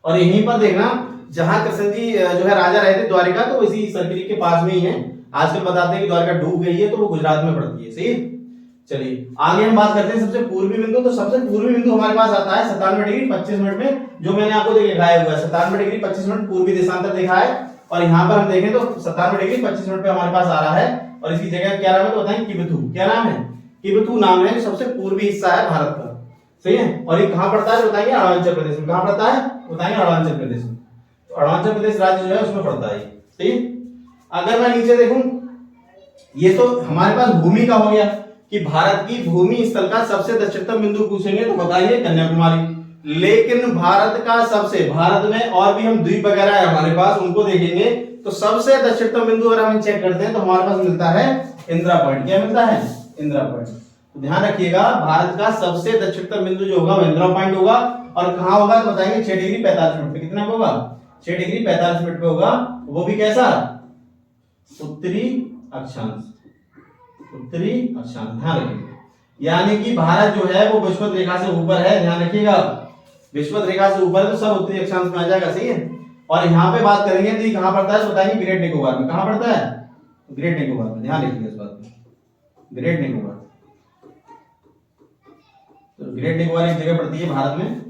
और यहीं पर देखना जहां कृष्ण जी जो है राजा रहे थे द्वारिका, तो इसी सरगिरी के पास में ही है। आजकल बताते हैं कि द्वारिका डूब गई है, तो वो गुजरात में पड़ती है, सही है। चलिए आगे हम बात करते हैं सबसे पूर्वी बिंदु। तो सबसे पूर्वी बिंदु हमारे पास आता है 97 डिग्री 25 मिनट में, जो मैंने आपको दिखाया हुआ है 97 डिग्री 25 मिनट पूर्वी देशांतर देखा है। और यहाँ पर हम देखें तो 97 डिग्री 25 मिनट पे हमारे पास आ रहा है। और इसकी जगह क्या नाम है तो बताएं, किबिथु। क्या नाम है, किबिथु नाम है, जो सबसे पूर्वी हिस्सा है भारत का, सही है। और ये कहाँ पड़ता है बताएंगे, अरुणाचल प्रदेश में। कहाँ पड़ता है बताएंगे, अरुणाचल प्रदेश में। तो अरुणाचल प्रदेश राज्य जो है उसमें पड़ता है, सही है। अगर मैं नीचे देखूं, ये तो हमारे पास भूमि का हो गया कि भारत की भूमि स्थल का सबसे दक्षिणतम बिंदु पूछेंगे तो बताइए कन्याकुमारी। लेकिन भारत में और भी हम द्वीप वगैरह है हमारे पास, उनको देखेंगे तो सबसे दक्षिणतम बिंदु अगर हम चेक करते हैं तो हमारे पास मिलता है इंदिरा पॉइंट। क्या मिलता है? इंदिरा पॉइंट। तो ध्यान रखिएगा, भारत का सबसे दक्षिणतम बिंदु जो होगा वो इंदिरा पॉइंट होगा। और कहां होगा तो बताएंगे 6 डिग्री 45 मिनट पे। कितना पे होगा? 6 डिग्री 45 मिनट पे होगा। वो भी कैसा? उत्तरी अक्षांश। उत्तरी अक्षांश, ध्यान रखिएगा। यानी कि भारत जो है वो विषुवत रेखा से ऊपर है, ध्यान रखिएगा। विषुवत रेखा से ऊपर तो सब उत्तरी अक्षांश में आ जाएगा, सही है। और यहाँ पे बात करेंगे तो ये कहां पड़ता है बताएंगे? ग्रेट निकोबार में। कहां पड़ता है? ग्रेट निकोबार में, ध्यान रखिएगा इस बात में। ग्रेट निकोबार, तो ग्रेट निकोबार एक जगह पड़ती है भारत में।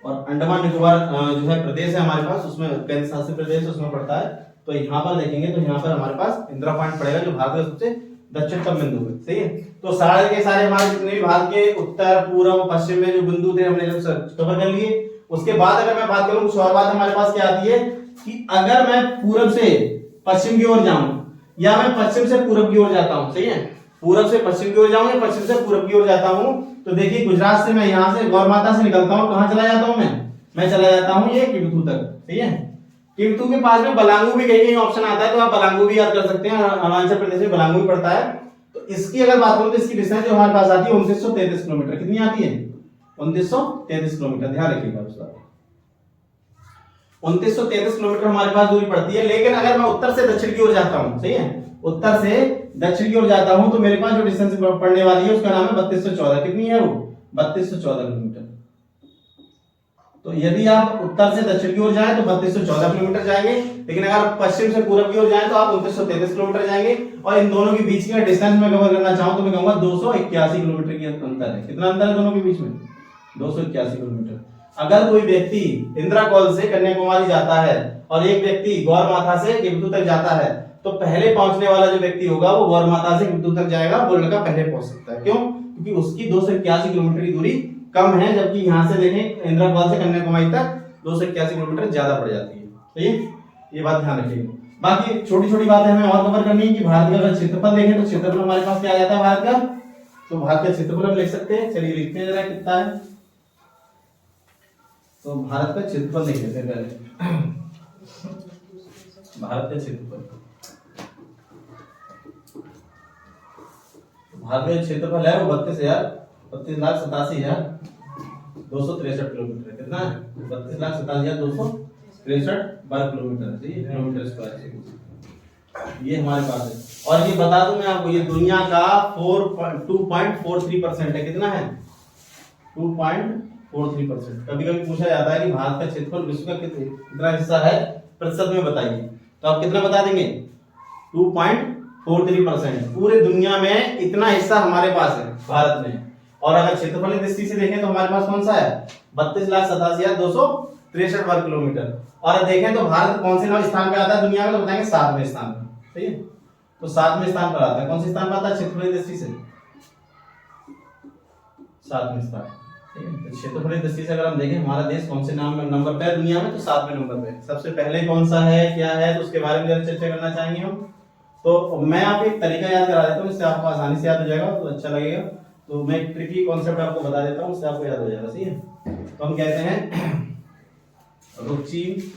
और अंडमान निकोबार जो है प्रदेश है हमारे पास, उसमें केंद्र शासित प्रदेश उसमें पड़ता है। तो यहाँ पर देखेंगे तो यहाँ पर हमारे पास इंदिरा पॉइंट पड़ेगा जो भारत का सबसे दक्षिणतम बिंदु है, सही है। तो सारे के सारे हमारे जितने भी भारत के उत्तर पूर्व पश्चिम में जो बिंदु थे हमने कवर कर लिए। उसके बाद अगर मैं बात करूं कुछ और बात हमारे पास क्या आती है कि अगर मैं पूरब से पश्चिम की ओर जाऊं या मैं पश्चिम से पूरब की ओर जाता हूं, सही है। पूरब से पश्चिम की ओर जाऊं या पश्चिम से पूरब की ओर जाता हूं, तो देखिए गुजरात से मैं यहां से गौर माता से निकलता हूं, कहां चला जाता हूं मैं चला जाता हूं ये किबतू तक, सही है। किबतू के पास में बलांगू भी कहीं कहीं ऑप्शन आता है, तो आप बलांगू भी याद कर सकते हैं। अरुणाचल प्रदेश में बलांगू भी पड़ता है। तो इसकी अगर बात करूं तो इसकी डिस्टेंस जो हमारे पास आती है 2933 किलोमीटर। कितनी आती है? 2933 किलोमीटर, ध्यान रखिएगा उस बात। 2933 किलोमीटर हमारे पास दूरी पड़ती है। लेकिन अगर मैं उत्तर से दक्षिण की ओर जाता हूं, सही है, उत्तर से दक्षिण की ओर जाता हूं तो मेरे पास जो डिस्टेंस पड़ने वाली है उसका नाम है 3214। कितनी है वो? 3214 किलोमीटर। तो यदि आप उत्तर से दक्षिण की ओर जाएं तो 3214 किलोमीटर जाएंगे, लेकिन अगर आप पश्चिम से पूरब की ओर जाएं तो आप 2933 किलोमीटर जाएंगे। और इन दोनों के बीच का डिस्टेंस मैं कवर करना चाहूं तो मैं कहूंगा 281 किलोमीटर की अंतर है। कितना अंतर है दोनों के बीच में? 281 किलोमीटर। अगर कोई व्यक्ति इंदिरा कॉल से कन्याकुमारी जाता है और एक व्यक्ति गौर माथा से किबतू तक जाता है, तो पहले पहुंचने वाला जो व्यक्ति होगा वो गौर माता से किबतू तक जाएगा, वो लड़का पहले पहुंच सकता है। क्यों? क्योंकि उसकी 281 किलोमीटर की दूरी कम है, जबकि यहां से देखें इंदिरा कॉल से कन्याकुमारी तक 281 किलोमीटर ज्यादा पड़ जाती है, सही है। ये बात ध्यान रखिएगा। बाकी छोटी छोटी बातें हमें और कवर करनी है कि भारत का अगर क्षेत्रफल देखें तो क्षेत्रफल हमारे पास क्या आ जाता है भारत का? तो भारत का क्षेत्रफल हम लिख सकते हैं। चलिए लिखते हैं जरा कितना है। तो भारत का क्षेत्रफल देख लेते हैं पहले। भारत का क्षेत्रफल, भारत का क्षेत्रफल है वो 32,87,263 किलोमीटर। कितना है? 32,87,263 वर्ग किलोमीटर, सही है, किलोमीटर स्क्वायर। ये हमारे पास है। और ये बता दूं मैं आपको, ये दुनिया का 2.43% है। कितना है? 2.43%। कभी कभी पूछा जाता है कि भारत का क्षेत्रफल विश्व का कितना हिस्सा है प्रतिशत में बताइए, तो आप कितना बता देंगे? 2.43%। पूरे दुनिया में इतना हिस्सा हमारे पास है भारत में। और अगर क्षेत्रफल की दृष्टि से देखें तो हमारे पास कौन सा है? 32,87,263 वर्ग किलोमीटर। और देखें तो भारत कौन से स्थान पे आता है दुनिया में, तो बताएंगे 7वें स्थान पे, सही है। तो 7वें स्थान पर आता है। कौन से स्थान पर आता है क्षेत्रफल की दृष्टि से? 7वें स्थान। क्षेत्रफल की दृष्टि से अगर हम देखें हमारा देश कौन से नंबर पे है दुनिया में, तो 7वें नंबर पे। सबसे पहले कौन सा है, क्या है, तो उसके बारे में जरा चर्चा करना चाहेंगे हम। तो मैं आपको एक तरीका याद करा देता हूँ, इससे आपको आसानी से याद हो जाएगा, तो अच्छा लगेगा। तो मैं एक ट्रिकी कॉन्सेप्ट आपको बता देता हूँ, उससे आपको याद हो जाएगा, सही है। तो हम कहते हैं रुचि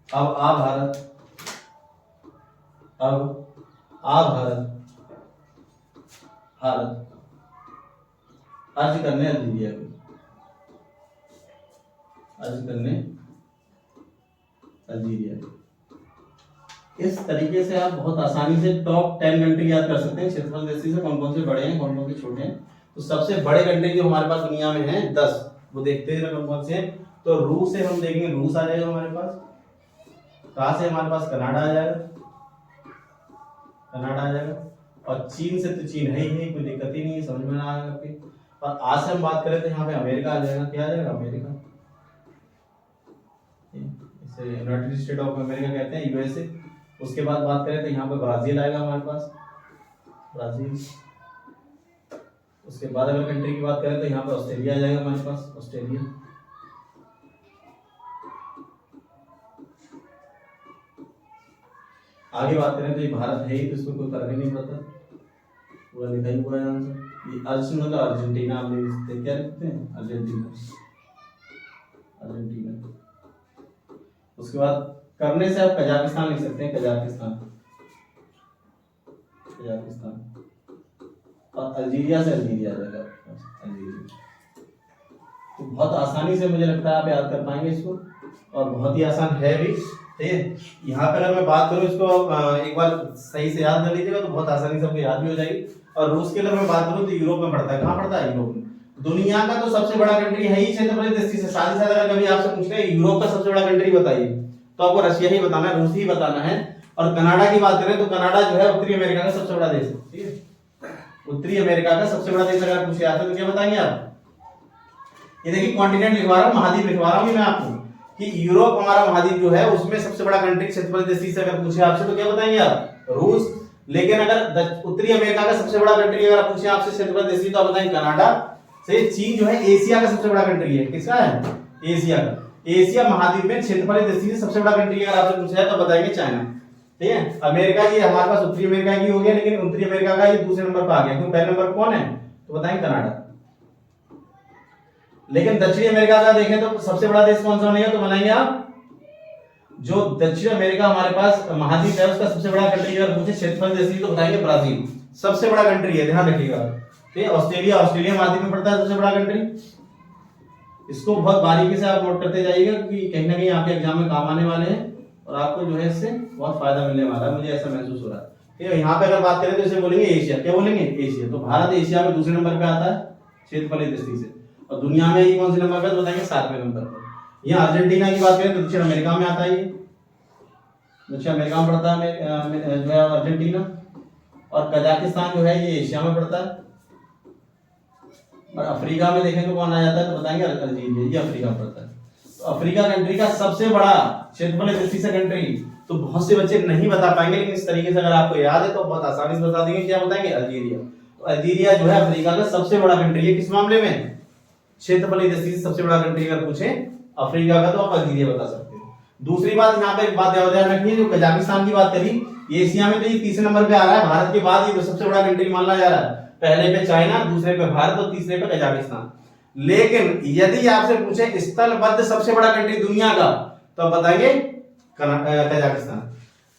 अब आ भारत, अब आ भारत, भारत अर्ज करने अल्जीरिया को, अर्ज करने अल्जीरिया को। इस तरीके से आप बहुत आसानी से टॉप 10 कंट्री याद कर सकते हैं क्षेत्रफल दृष्टि से, कौन कौन से बड़े हैं कौन कौन से छोटे हैं। तो सबसे बड़े कंट्री जो हमारे पास दुनिया में है 10, वो देखते हैं कौन कौन से हैं। तो रूस से हम देखेंगे, रूस आ जाएगा हमारे पास। कहां से? हमारे पास कनाडा आ जाएगा, कनाडा आ जाएगा। और चीन से तो चीन है ही नहीं, कोई दिक्कत ही नहीं है, समझ में आ जाएगा आपके। और आज से हम बात करें तो यहाँ पे अमेरिका आ जाएगा। क्या आ जाएगा? अमेरिका। इसे यूनाइटेड स्टेट ऑफ अमेरिका कहते हैं, यूएसए। उसके बाद बात करें तो यहाँ पे ब्राजील आएगा हमारे पास, ब्राजील। उसके बाद अगर कंट्री की बात करें तो यहाँ पे ऑस्ट्रेलिया आ जाएगा हमारे पास, ऑस्ट्रेलिया। आगे बात करें तो ये भारत है ही, तो इसमें कोई फर्क ही नहीं पड़ता। पूरा लिखा ही हुआ है आंसर। ये अर्जेंटीना मतलब अर्जेंटीना आप लिख सकते हैं, क्या लिखते हैं अर्जेंटीना, अर्जेंटीना। उसके बाद करने से आप कजाकिस्तान लिख सकते हैं, कजाकिस्तान, कजाकिस्तान। और अल्जीरिया से अल्जीरिया आ जाएगा, अल्जीरिया। तो बहुत आसानी से मुझे लगता है आप याद कर पाएंगे इसको, और बहुत ही आसान है भी। ठीक है, यहाँ पर अगर मैं बात करूँ इसको एक बार सही से याद कर लीजिएगा तो बहुत आसानी से आपको याद भी हो जाएगी। और रूस की अगर मैं बात करूँ तो यूरोप में पड़ता है। कहाँ पड़ता है? यूरोप में। दुनिया का तो सबसे बड़ा कंट्री है ही क्षेत्रफल दृष्टि से। साथ ही साथ अगर कभी आपसे पूछ रहे यूरोप का सबसे बड़ा कंट्री बताइए तो आपको रशिया ही बताना है, रूस ही बताना है। और कनाडा की बात करें तो कनाडा जो है उत्तरी अमेरिका का सबसे बड़ा देश है। ठीक है, उत्तरी अमेरिका का सबसे बड़ा देश अगर पूछे आते तो क्या बताएंगे आप? ये देखिए कॉन्टिनेंट लिखवा रहा हूँ, महाद्वीप लिखवा रहा हूँ मैं आपको कि यूरोप हमारा महाद्वीप जो है उसमें सबसे बड़ा कंट्री क्षेत्रफल दृष्टि से अगर पूछे आपसे तो क्या बताएंगे आप? रूस। लेकिन अगर उत्तरी अमेरिका का सबसे बड़ा कंट्री अगर पूछे आपसे क्षेत्रफल दृष्टि तो आप बताएंगे कनाडा से। चीन जो है एशिया का सबसे बड़ा कंट्री है। किसका है? एशिया का। एशिया महाद्वीप में क्षेत्रफल दृष्टि से सबसे बड़ा कंट्री अगर आपसे पूछा है तो बताएंगे चाइना। ठीक है, अमेरिका ये हमारे पास उत्तरी अमेरिका की हो गया, लेकिन उत्तरी अमेरिका का ये दूसरे नंबर पर आ गया। क्यों? पहले नंबर कौन है? तो बताएंगे कनाडा। लेकिन दक्षिण अमेरिका का देखें तो सबसे बड़ा देश कौन सा बनेगा तो बनाएंगे आप? जो दक्षिण अमेरिका हमारे पास महाद्वीप है उसका सबसे बड़ा कंट्री अगर पूछे क्षेत्रफल दृष्टि तो बताएंगे ब्राजील। सबसे बड़ा कंट्री है, ध्यान रखिएगा। ठीक है, ऑस्ट्रेलिया, ऑस्ट्रेलिया महाद्वीप में पड़ता है सबसे बड़ा कंट्री। इसको बहुत बारीकी से आप नोट करते जाइएगा क्योंकि कहीं ना कहीं आपके एग्जाम में काम आने वाले हैं और आपको जो है इससे बहुत फायदा मिलने वाला है, मुझे ऐसा महसूस हो रहा है। ठीक है, यहाँ पे अगर बात करें तो इसे बोलेंगे एशिया। क्या बोलेंगे? एशिया। तो भारत एशिया में दूसरे नंबर पे आता है क्षेत्रफल दृष्टि से। और दुनिया में ये कौन से नंबर पे बताएंगे? 7वें नंबर पर। यहाँ अर्जेंटीना की बात करें तो दक्षिण अमेरिका में आता है, ये दक्षिण अमेरिका में पड़ता है जो है अर्जेंटीना। और कजाकिस्तान जो है ये एशिया में पड़ता है। और अफ्रीका में देखें तो कौन आ जाता है तो बताएंगे अल्जीरिया, ये अफ्रीका में पड़ता है। तो अफ्रीका कंट्री का सबसे बड़ा क्षेत्रफल दृष्टि से कंट्री तो बहुत से बच्चे नहीं बता पाएंगे, लेकिन इस तरीके से अगर आपको याद है तो बहुत आसानी से बता देंगे। क्या बताएंगे? अल्जीरिया। तो अल्जीरिया जो है अफ्रीका का सबसे बड़ा कंट्री है। किस मामले में? क्षेत्रफल दृष्टि से सबसे बड़ा कंट्री अगर पूछे अफ्रीका का तो आप अल्जीरिया बता सकते हैं। दूसरी बात यहाँ पे एक बात ध्यान रखिए, जो कजाकिस्तान की बात करी एशिया में तो ये तीसरे नंबर पे आ रहा है। भारत के बाद ये सबसे बड़ा कंट्री माना जा रहा है। पहले पे चाइना, दूसरे पे भारत और तीसरे पे कजाकिस्तान। लेकिन यदि आपसे पूछे स्थलबद्ध सबसे बड़ा कंट्री दुनिया का तो आप बताएंगे कजाकिस्तान।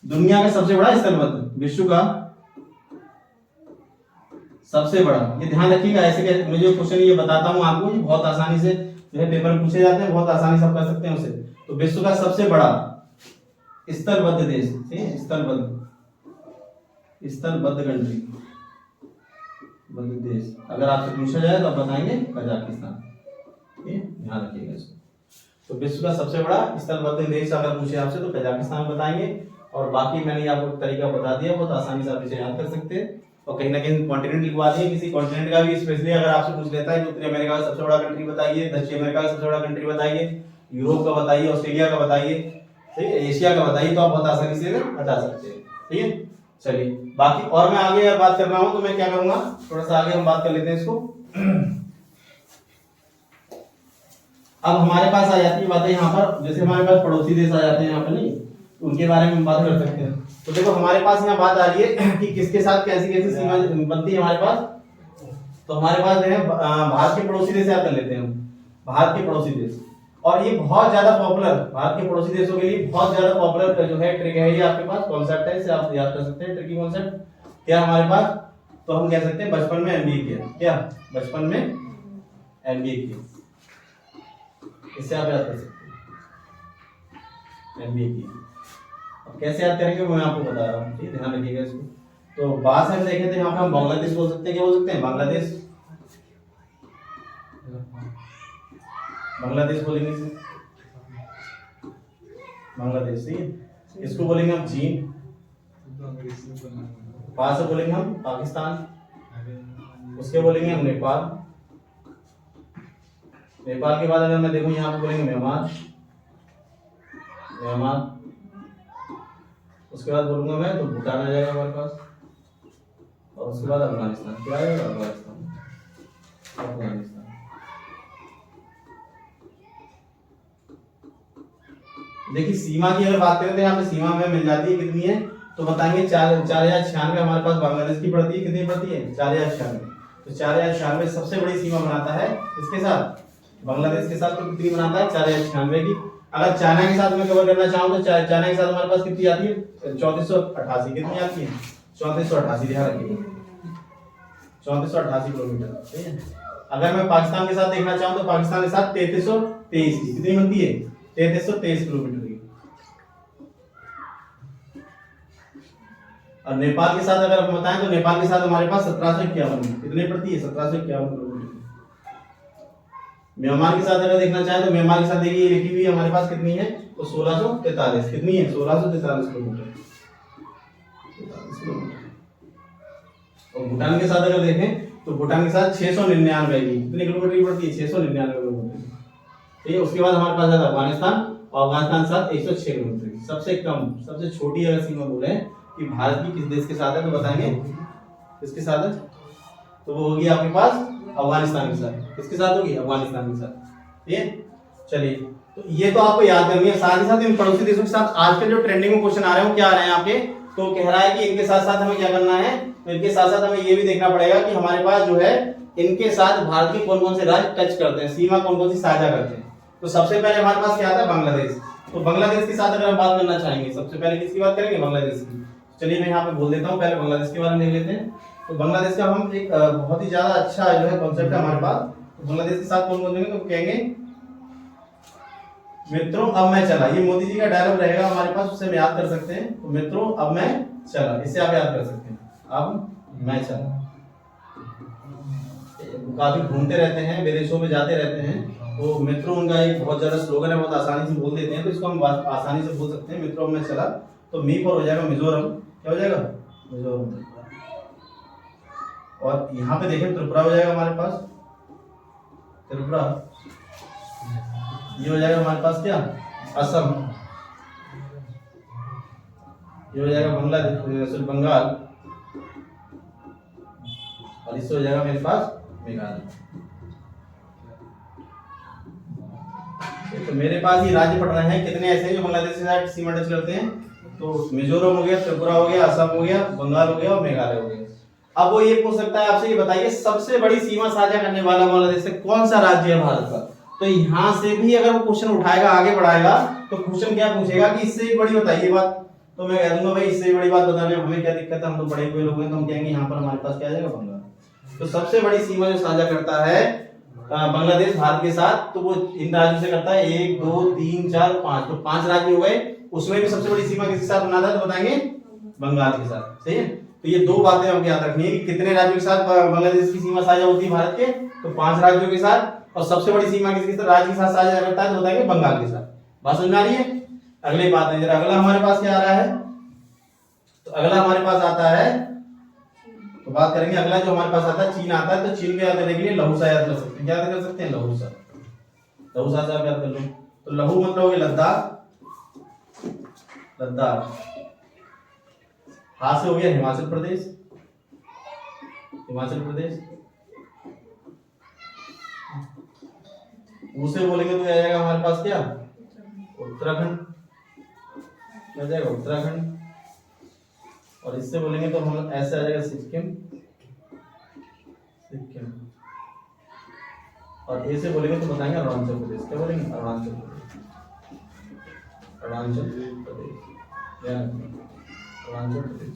दुनिया का सबसे बड़ा स्थलबद्ध, विश्व का सबसे बड़ा। ये ध्यान रखिएगा, ऐसे मुझे क्वेश्चन ये बताता हूं आपको, बहुत आसानी से जो है पेपर में पूछे जाते हैं, बहुत आसानी से आप कर सकते हैं उसे। तो विश्व का सबसे बड़ा स्थलबद्ध देश, स्थलबद्ध कंट्री, बद्ध देश अगर आपसे पूछा जाए तो आप बताएंगे कजाकिस्तान। ये ध्यान रखिएगा इसको। तो विश्व का सबसे बड़ा स्थलबद्ध देश अगर पूछे आपसे तो कजाकिस्तान बताएंगे। और बाकी मैंने आपको तरीका बता दिया, बहुत आसानी से आप इसे याद कर सकते हैं। और कहीं ना कहीं कॉन्टिनेंट लिखवा दिए, किसी कॉन्टिनेंट का भी स्पेशली अगर आपसे पूछ लेता है कि उत्तरी अमेरिका का सबसे बड़ा कंट्री बताइए, दक्षिण अमेरिका का सबसे बड़ा कंट्री बताइए, यूरोप का बताइए, ऑस्ट्रेलिया का बताइए, ठीक है, एशिया का बताइए, तो आप बहुत आसानी से बता सकते हैं। ठीक है, चलिए बाकी और मैं आगे अगर बात कर रहा हूं तो मैं क्या करूंगा, थोड़ा सा आगे हम बात कर लेते हैं इसको। अब हमारे पास आ जाती है बातें यहाँ पर, जैसे हमारे पास पड़ोसी देश आ जाते हैं यहाँ पर, नहीं उनके बारे में हम बात कर सकते हैं। तो देखो हमारे पास यहाँ बात आ रही है कि किसके साथ कैसी कैसी सीमा बनती है हमारे पास। तो हमारे पास जो है भारत के पड़ोसी देश याद कर लेते हैं हम, भारत के पड़ोसी देश। और ये बहुत ज्यादा पॉपुलर, भारत के पड़ोसी देशों के लिए बहुत ज्यादा पॉपुलर जो है ट्रिक है, ये आपके पास कॉन्सेप्ट है, इसे आप याद कर सकते हैं। ट्रिकी कॉन्सेप्ट क्या हमारे पास, तो हम कह सकते हैं बचपन में एमबीए किया, क्या बचपन में एमबीए किया, इससे आप याद कर सकते हैं एमबीए किया। अब कैसे याद करेंगे मैं आपको बता रहा हूँ, ठीक है, ध्यान रखिएगा इसको। तो बात से हम देखें तो यहाँ पे हम बांग्लादेश बोल सकते हैं, क्या बोल सकते हैं, बांग्लादेश, बांग्लादेश बोलेंगे इसे, बांग्लादेश, ठीक है। इसको बोलेंगे हम चीन, पास से बोलेंगे हम पाकिस्तान, उसके बोलेंगे हम नेपाल, नेपाल के बाद अगर मैं देखूं यहाँ पे बोलेंगे म्यांमार, म्यांमार, उसके बाद बोलूंगा मैं तो भूटान आ जाएगा हमारे पास, और उसके बाद अफगानिस्तान, क्या आएगा, अफगानिस्तान, अफगानिस्तान। देखिए सीमा की अगर बात करें तो यहाँ पे सीमा में मिल जाती है कितनी है तो बताएंगे 4096 हमारे पास बांग्लादेश की पड़ती है, कितनी पड़ती है 4096। तो 4096 सबसे बड़ी सीमा बनाता है इसके साथ, बांग्लादेश के साथ, तो कितनी बनाता है 4096 की। अगर चाइना के साथ मैं कवर करना चाहूँ तो चाइना के साथ हमारे पास कितनी आती है 3488, कितनी आती है 3488, ध्यान रखिए 3488 किलोमीटर, ठीक है। अगर मैं पाकिस्तान के साथ देखना चाहूँ तो पाकिस्तान के साथ 3323 की, कितनी बनती है 3323 किलोमीटर की। और नेपाल के साथ अगर हम बताएं तो नेपाल के साथ हमारे पास 1751, कितनी पड़ती है 1751 किलोमीटर। म्यांमार के साथ अगर देखना चाहें तो म्यांमार के साथ देखिए लिखी हुई हमारे पास कितनी है तो 1643, कितनी है 1643 किलोमीटर। और भूटान के साथ अगर देखें तो भूटान के साथ 699 की, कितनी किलोमीटर की पड़ती है 699 किलोमीटर, ठीक है। उसके बाद हमारे पास आता अफगानिस्तान, और अफगानिस्तान के साथ 106 किलोमीटर की। सबसे कम, सबसे छोटी अगर सीमा बोले कि भारत की किस देश के साथ है तो बताएंगे किसके साथ है, तो वो होगी आपके पास अफगानिस्तान के साथ। किसके साथ होगी अफगानिस्तान के साथ, ठीक है। चलिए, तो ये तो आपको याद करनी है। साथ ही साथ इन पड़ोसी देशों के साथ आजकल जो ट्रेंडिंग में क्वेश्चन आ रहे हैं क्या आ रहे हैं आपके, तो कह रहा है कि इनके साथ साथ हमें क्या करना है, तो इनके साथ साथ हमें ये भी देखना पड़ेगा कि हमारे पास जो है इनके साथ भारत के कौन कौन से राज्य टच करते हैं, सीमा कौन कौन सी साझा करते हैं। तो सबसे पहले हमारे पास क्या आता है बांग्लादेश। तो बांग्लादेश के साथ अगर हम बात करना चाहेंगे, सबसे पहले किसकी बात करेंगे बांग्लादेश की। चलिए मैं यहाँ पे बोल देता हूँ, पहले बांग्लादेश के बारे में देख लेते हैं। तो बांग्लादेश का हम एक बहुत ही ज्यादा अच्छा जो है कॉन्सेप्ट है हमारे पास। तो बांग्लादेश के साथ कौन कौन देंगे, तो कहेंगे मित्रों अब मैं चला। ये मोदी जी का डायलॉग रहेगा हमारे पास, उससे हम याद कर सकते हैं। तो मित्रों अब मैं चला, इससे आप याद कर सकते हैं, अब मैं चला। काफी घूमते रहते हैं, विदेशों में जाते रहते हैं, तो मित्रों उनका एक बहुत ज्यादा स्लोगन है, बहुत आसानी से बोल देते हैं, तो इसको हम आसानी से बोल सकते हैं मित्रों अब मैं चला। तो मी पर हो जाएगा मिजोरम, क्या हो जाएगा मिजोरम। और यहाँ पे देखें त्रिपुरा हो जाएगा हमारे पास, त्रिपुरा। ये हो जाएगा हमारे पास क्या असम, ये हो जाएगा बांग्लादेश बंगाल, और इससे हो जाएगा मेरे पास मेघालय। तो मेरे पास ये राज्य पड़ रहे हैं, कितने ऐसे हैं जो बांग्लादेश के साथ सीमा टच करते हैं, तो मिजोरम हो गया, त्रिपुरा हो गया, असम हो गया, बंगाल हो गया और मेघालय हो गया। अब वो ये पूछ सकता है आपसे, ये बताइए सबसे बड़ी सीमा साझा करने वाला बांग्लादेश से कौन सा राज्य है भारत का। तो यहाँ से भी अगर वो क्वेश्चन उठाएगा, आगे बढ़ाएगा, तो क्वेश्चन क्या पूछेगा कि इससे भी बड़ी बताइए बात। तो मैं कह दूंगा भाई इससे भी बड़ी बात बताने में हमें क्या दिक्कत है, हम तो बड़े हुए लोग हैं, तो हम कहेंगे यहाँ पर हमारे पास क्या आ जाएगा बंगाल। तो सबसे बड़ी सीमा जो साझा करता है बांग्लादेश भारत के साथ, तो वो इन राज्यों से करता है 1 2 3 4 5, तो 5 राज्य हो गए। उसमें भी सबसे बड़ी सीमा किसके साथ बनाता है, तो बताएंगे बंगाल के साथ, सही है। तो ये दो बातें हमको याद रखनी है कि कितने राज्यों के साथ बांग्लादेश की सीमा साझा होती है भारत के, तो 5 राज्यों के साथ। और सबसे बड़ी सीमा किसके साथ राज्य के साथ साझा करता है, तो बताएंगे बंगाल के साथ। बात समझ में आ रही है। अगली बात है जरा, अगला हमारे पास क्या आ रहा है, तो अगला हमारे पास आता है, तो बात करेंगे अगला जो हमारे पास आता है चीन आता है। तो चीन के याद करने के लिए लहूसा याद कर सकते हैं, क्या याद कर सकते हैं लहूसा, लहूसा से आप याद कर लो। तो लहू मतलब हो गया लद्दाख, लद्दाख। हा से हो गया हिमाचल प्रदेश, हिमाचल प्रदेश। उसे बोलेंगे तो आ जाएगा हमारे पास क्या उत्तराखंड, आ जाएगा उत्तराखंड। और इससे बोलेंगे तो हम ऐसे आ जाएगा सिक्किम, सिक्किम। और ऐसे बोलेंगे तो बताएंगे अरुणाचल प्रदेश, क्या बोलेंगे अरुणाचल प्रदेश, अरुणाचल प्रदेश, अरुणाचल प्रदेश,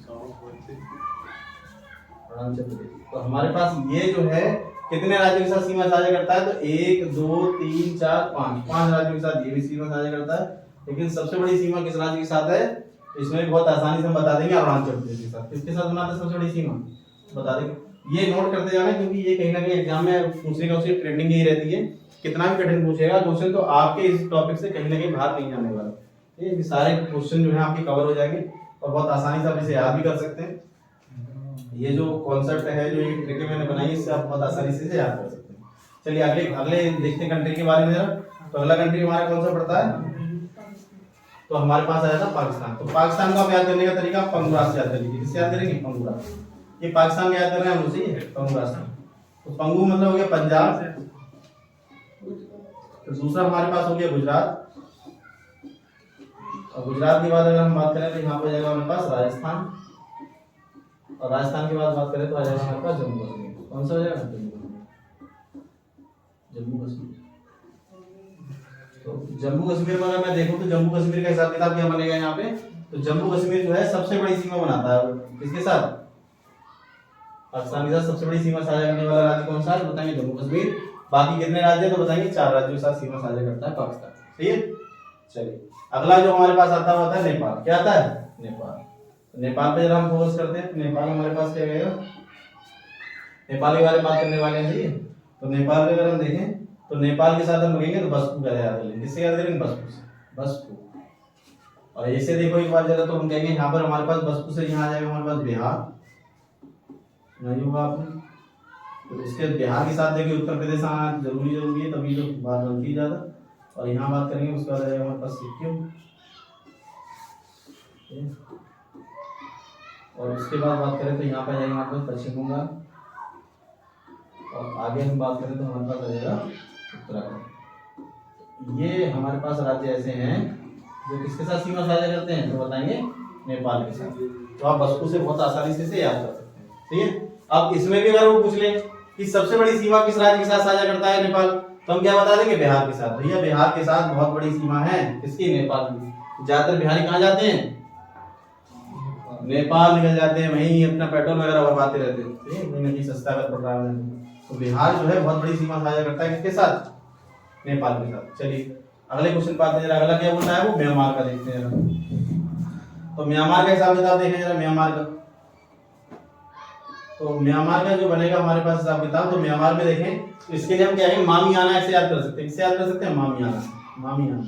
अरुणाचल प्रदेश। तो हमारे पास ये जो है कितने राज्यों के साथ सीमा साझा करता है, तो 1 2 3 4 5, 5 राज्यों के साथ ये भी सीमा साझा करता है। लेकिन सबसे बड़ी सीमा किस राज्य के साथ है, इसमें भी बहुत आसानी से हम बता देंगे अरुणाचल प्रदेश के साथ। किसके साथ बनाते हैं सबसे बड़ी सीमा, बता देंगे। ये नोट करते जाना, क्योंकि ये कहीं ना कहीं एग्जाम में पूछने का उसकी ट्रेंडिंग यही रहती है। कितना भी कठिन पूछेगा क्वेश्चन, तो आपके इस टॉपिक से कहीं ना कहीं बाहर नहीं जाने वाला। ये सारे क्वेश्चन जो है आपके कवर हो जाएंगे और बहुत आसानी से आप इसे याद भी कर सकते हैं। ये जो कॉन्सेप्ट है, जो ये ट्रिक मैंने बनाई, इससे आप बहुत आसानी से याद कर सकते हैं। चलिए अगले देखते हैं कंट्री के बारे में जरा। तो अगला कंट्री हमारा कौन सा पड़ता है, तो हमारे पास आया था पाकिस्तान। तो पाकिस्तान को आप याद करने का तरीका पंगुरास से याद करेंगे। किससे याद करेंगे, पंगुरास। ये पाकिस्तान में याद कर रहे हैं हम उसे, पंगुरास। तो पंगु मतलब हो गया पंजाब। तो दूसरा हमारे पास हो गया गुजरात, और गुजरात की बात अगर हम बात करें तो यहाँ पे जाएगा हमारे पास राजस्थान, और राजस्थान की बात करें तो आ जाएगा हमारे पास जम्मू कश्मीर। कौन सा हो जाएगा? जम्मू कश्मीर। तो जम्मू कश्मीर में अगर मैं देखूं तो जम्मू कश्मीर का हिसाब किताब क्या बनेगा यहाँ पे? तो जम्मू कश्मीर जो है सबसे बड़ी सीमा बनाता है किसके साथ? पाकिस्तान के साथ सबसे बड़ी सीमा साझा करने वाला राज्य कौन सा है? बताएंगे जम्मू कश्मीर। बाकी कितने राज्य हैं तो बताएंगे 4 राज्यों के साथ सीमा साझा करता है पाकिस्तान। सही है। चलिए अगला जो हमारे पास आता है नेपाल। क्या आता है? नेपाल। नेपाल पे जरा हम फोकस करते हैं। नेपाल हमारे पास क्या गएगा? नेपाल के बारे में बात करने वाले हैं। सही है। तो नेपाल में अगर हम देखें तो नेपाल के साथ हम लगेंगे तो बसपू का याद करेंगे। किससे याद करेंगे? बसपू से। बसपू। और ऐसे देखो एक बार जरा तो हम कहेंगे यहाँ पर हमारे पास बसपू से यहाँ आ जाएगा हमारे पास बिहार, नहीं होगा आपने। तो इसके बिहार के साथ देखिए उत्तर प्रदेश आना जरूरी है, तभी तो बात बनती है ज्यादा। और यहाँ बात करेंगे उसके बाद आ जाएगा हमारे पास सिक्किम, और उसके बाद बात करें तो यहाँ पर जाएगा हमारे पास पश्चिम बंगाल, और आगे हम बात करें तो हमारे पास आ जाएगा उत्तराखंड। ये हमारे पास राज्य ऐसे हैं जो किसके साथ सीमा साझा करते हैं? तो बताएंगे नेपाल के साथ। तो आप बसपू से बहुत आसानी से याद कर सकते हैं। ठीक है। अब इसमें भी अगर वो पूछ ले कि सबसे बड़ी सीमा किस राज्य के साथ साझा करता है नेपाल, तो हम क्या बता देंगे? बिहार के साथ। भैया बिहार के साथ बहुत बड़ी सीमा है किसकी? नेपाल की। ज्यादातर बिहारी कहाँ जाते हैं? नेपाल निकल जाते हैं, वहीं अपना पेट्रोल वगैरह भरवाते रहते हैं। नहीं सस्ता अगर पड़ रहा है तो बिहार जो है बहुत बड़ी सीमा साझा करता है किसके साथ? नेपाल के साथ। चलिए अगले क्वेश्चन पे आते हैं। अगला क्या बोलता है? वो म्यांमार का देखते हैं जरा। तो म्यांमार का हिसाब किताब देखें जरा। म्यांमार का तो म्यांमार का जो बनेगा हमारे पास हिसाब किताब, तो म्यांमार में देखें तो इसके लिए हम क्या है? मामियाना ऐसे याद कर सकते हैं। किससे याद कर सकते हैं? मामियाना। मामियाना।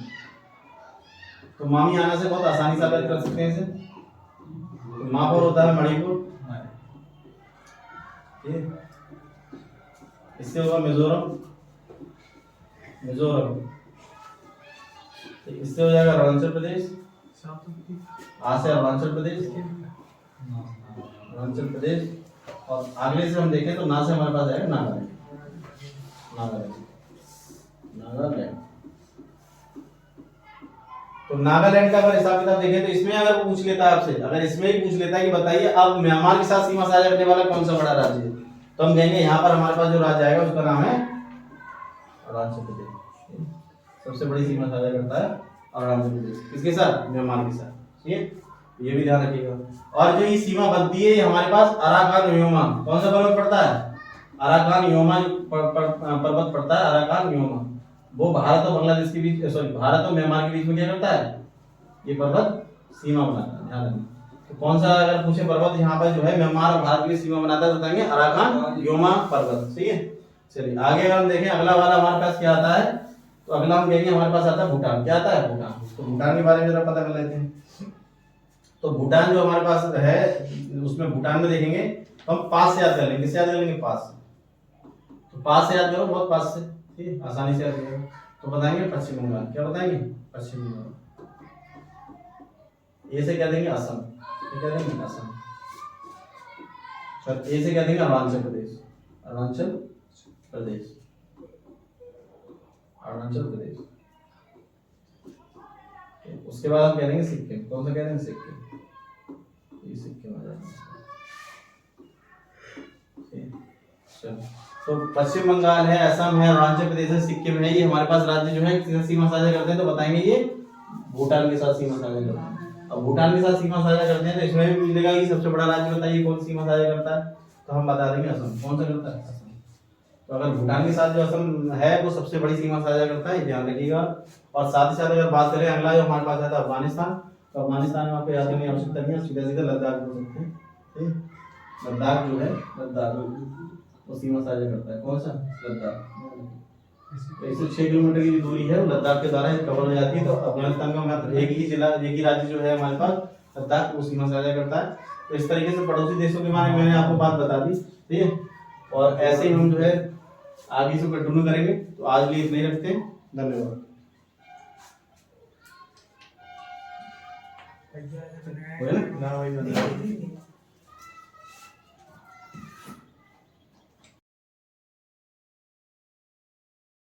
तो मामियाना से बहुत आसानी से याद कर सकते हैं इसे। तो माँ पर होता है मणिपुर, इससे होगा मिजोरम, मिजोरम। इससे हो जाएगा अरुणाचल प्रदेश, से अरुणाचल प्रदेश, अरुणाचल प्रदेश। और आगे से हम देखें तो ना से हमारे पास आएगा नागालैंड, नागालैंड, नागालैंड। तो नागालैंड का अगर हिसाब किताब देखें तो इसमें अगर वो पूछ लेता है आपसे, अगर इसमें ही पूछ लेता है कि बताइए अब म्यांमार के साथ सीमा साझा करने वाला कौन सा बड़ा राज्य है, तो हम कहेंगे यहाँ पर हमारे पास जो राज्य आएगा उसका नाम है अरुणाचल प्रदेश। सबसे बड़ी सीमा साझा करता है अरुणाचल प्रदेश। किसके साथ? म्यांमार के साथ। ठीक है, ये भी ध्यान रखिएगा। और जो ये सीमा बनती है हमारे पास अराकान योमा, कौन सा पर्वत पड़ता है? अराकान योमा पर्वत पड़ता है, अराकान योमा। वो भारत और बांग्लादेश के बीच, सॉरी भारत और म्यांमार के बीच में क्या करता है? ये पर्वत सीमा बनाता है। ध्यान रखिए। तो कौन सा अगर पूछे पर्वत यहाँ पर जो है म्यांमार और भारत की सीमा बनाता है, बताएंगे अराकान योमा पर्वत। ठीक है। चलिए आगे अगर हम देखें अगला वाला हमारे पास क्या आता है, तो अगला हम कहेंगे हमारे पास आता है भूटान। क्या आता है? भूटान। तो भूटान के बारे में जरा पता कर लेते हैं। तो भूटान जो हमारे पास है उसमें भूटान में देखेंगे तो हम पास से याद कर लेंगे। किससे याद कर लेंगे? पास से। तो पास से याद करो, बहुत पास से, ठीक है, आसानी से याद करो। तो बताएंगे पश्चिम बंगाल। क्या बताएंगे? पश्चिम बंगाल। ए से क्या देंगे? असम। क्या देंगे? असम। ए से क्या देंगे? अरुणाचल प्रदेश, अरुणाचल प्रदेश, अरुणाचल प्रदेश। उसके बाद हम कह देंगे सिक्किम। कौन सा कह देंगे? सिक्किम। ये सिक्किम आ जाएगा। तो पश्चिम बंगाल है, असम है, अरुणाचल प्रदेश है, सिक्किम है, ये हमारे पास राज्य जो है सीमा साझा करते हैं। तो बताएंगे ये भूटान के साथ सीमा साझा करते हैं। अब भूटान के साथ सीमा साझा करते हैं तो इसमें भी पूछेगा कि सबसे बड़ा राज्य बताइए कौन सीमा साझा करता है, तो हम बता देंगे असम। कौन सा करता है? असम। तो अगर भूटान के साथ जो असम है वो सबसे बड़ी सीमा साझा करता है, ध्यान रखिएगा। और साथ ही साथ अगर बात करें अगला जो हमारे पास आता है अफगानिस्तान, तो अफगानिस्तान में आपको याद करने की आवश्यकता नहीं है, सीधा सीधा लद्दाख बोल सकते हैं। ठीक, लद्दाख जो है, लद्दाख वो सीमा साझा करता है। कौन सा? लद्दाख। 106 किलोमीटर की दूरी है वो लद्दाख के द्वारा कवर हो जाती है। तो अफगानिस्तान का मात्र एक ही जिला, एक ही राज्य जो है हमारे पास लद्दाख, वो सीमा साझा करता है। तो इस तरीके से पड़ोसी देशों के बारे में मैंने आपको बात बता दी। ठीक है, और ऐसे ही हम जो है आगे से कंटिन्यू करेंगे। तो आज लिए इतना ही रखते हैं। धन्यवाद। ना भाई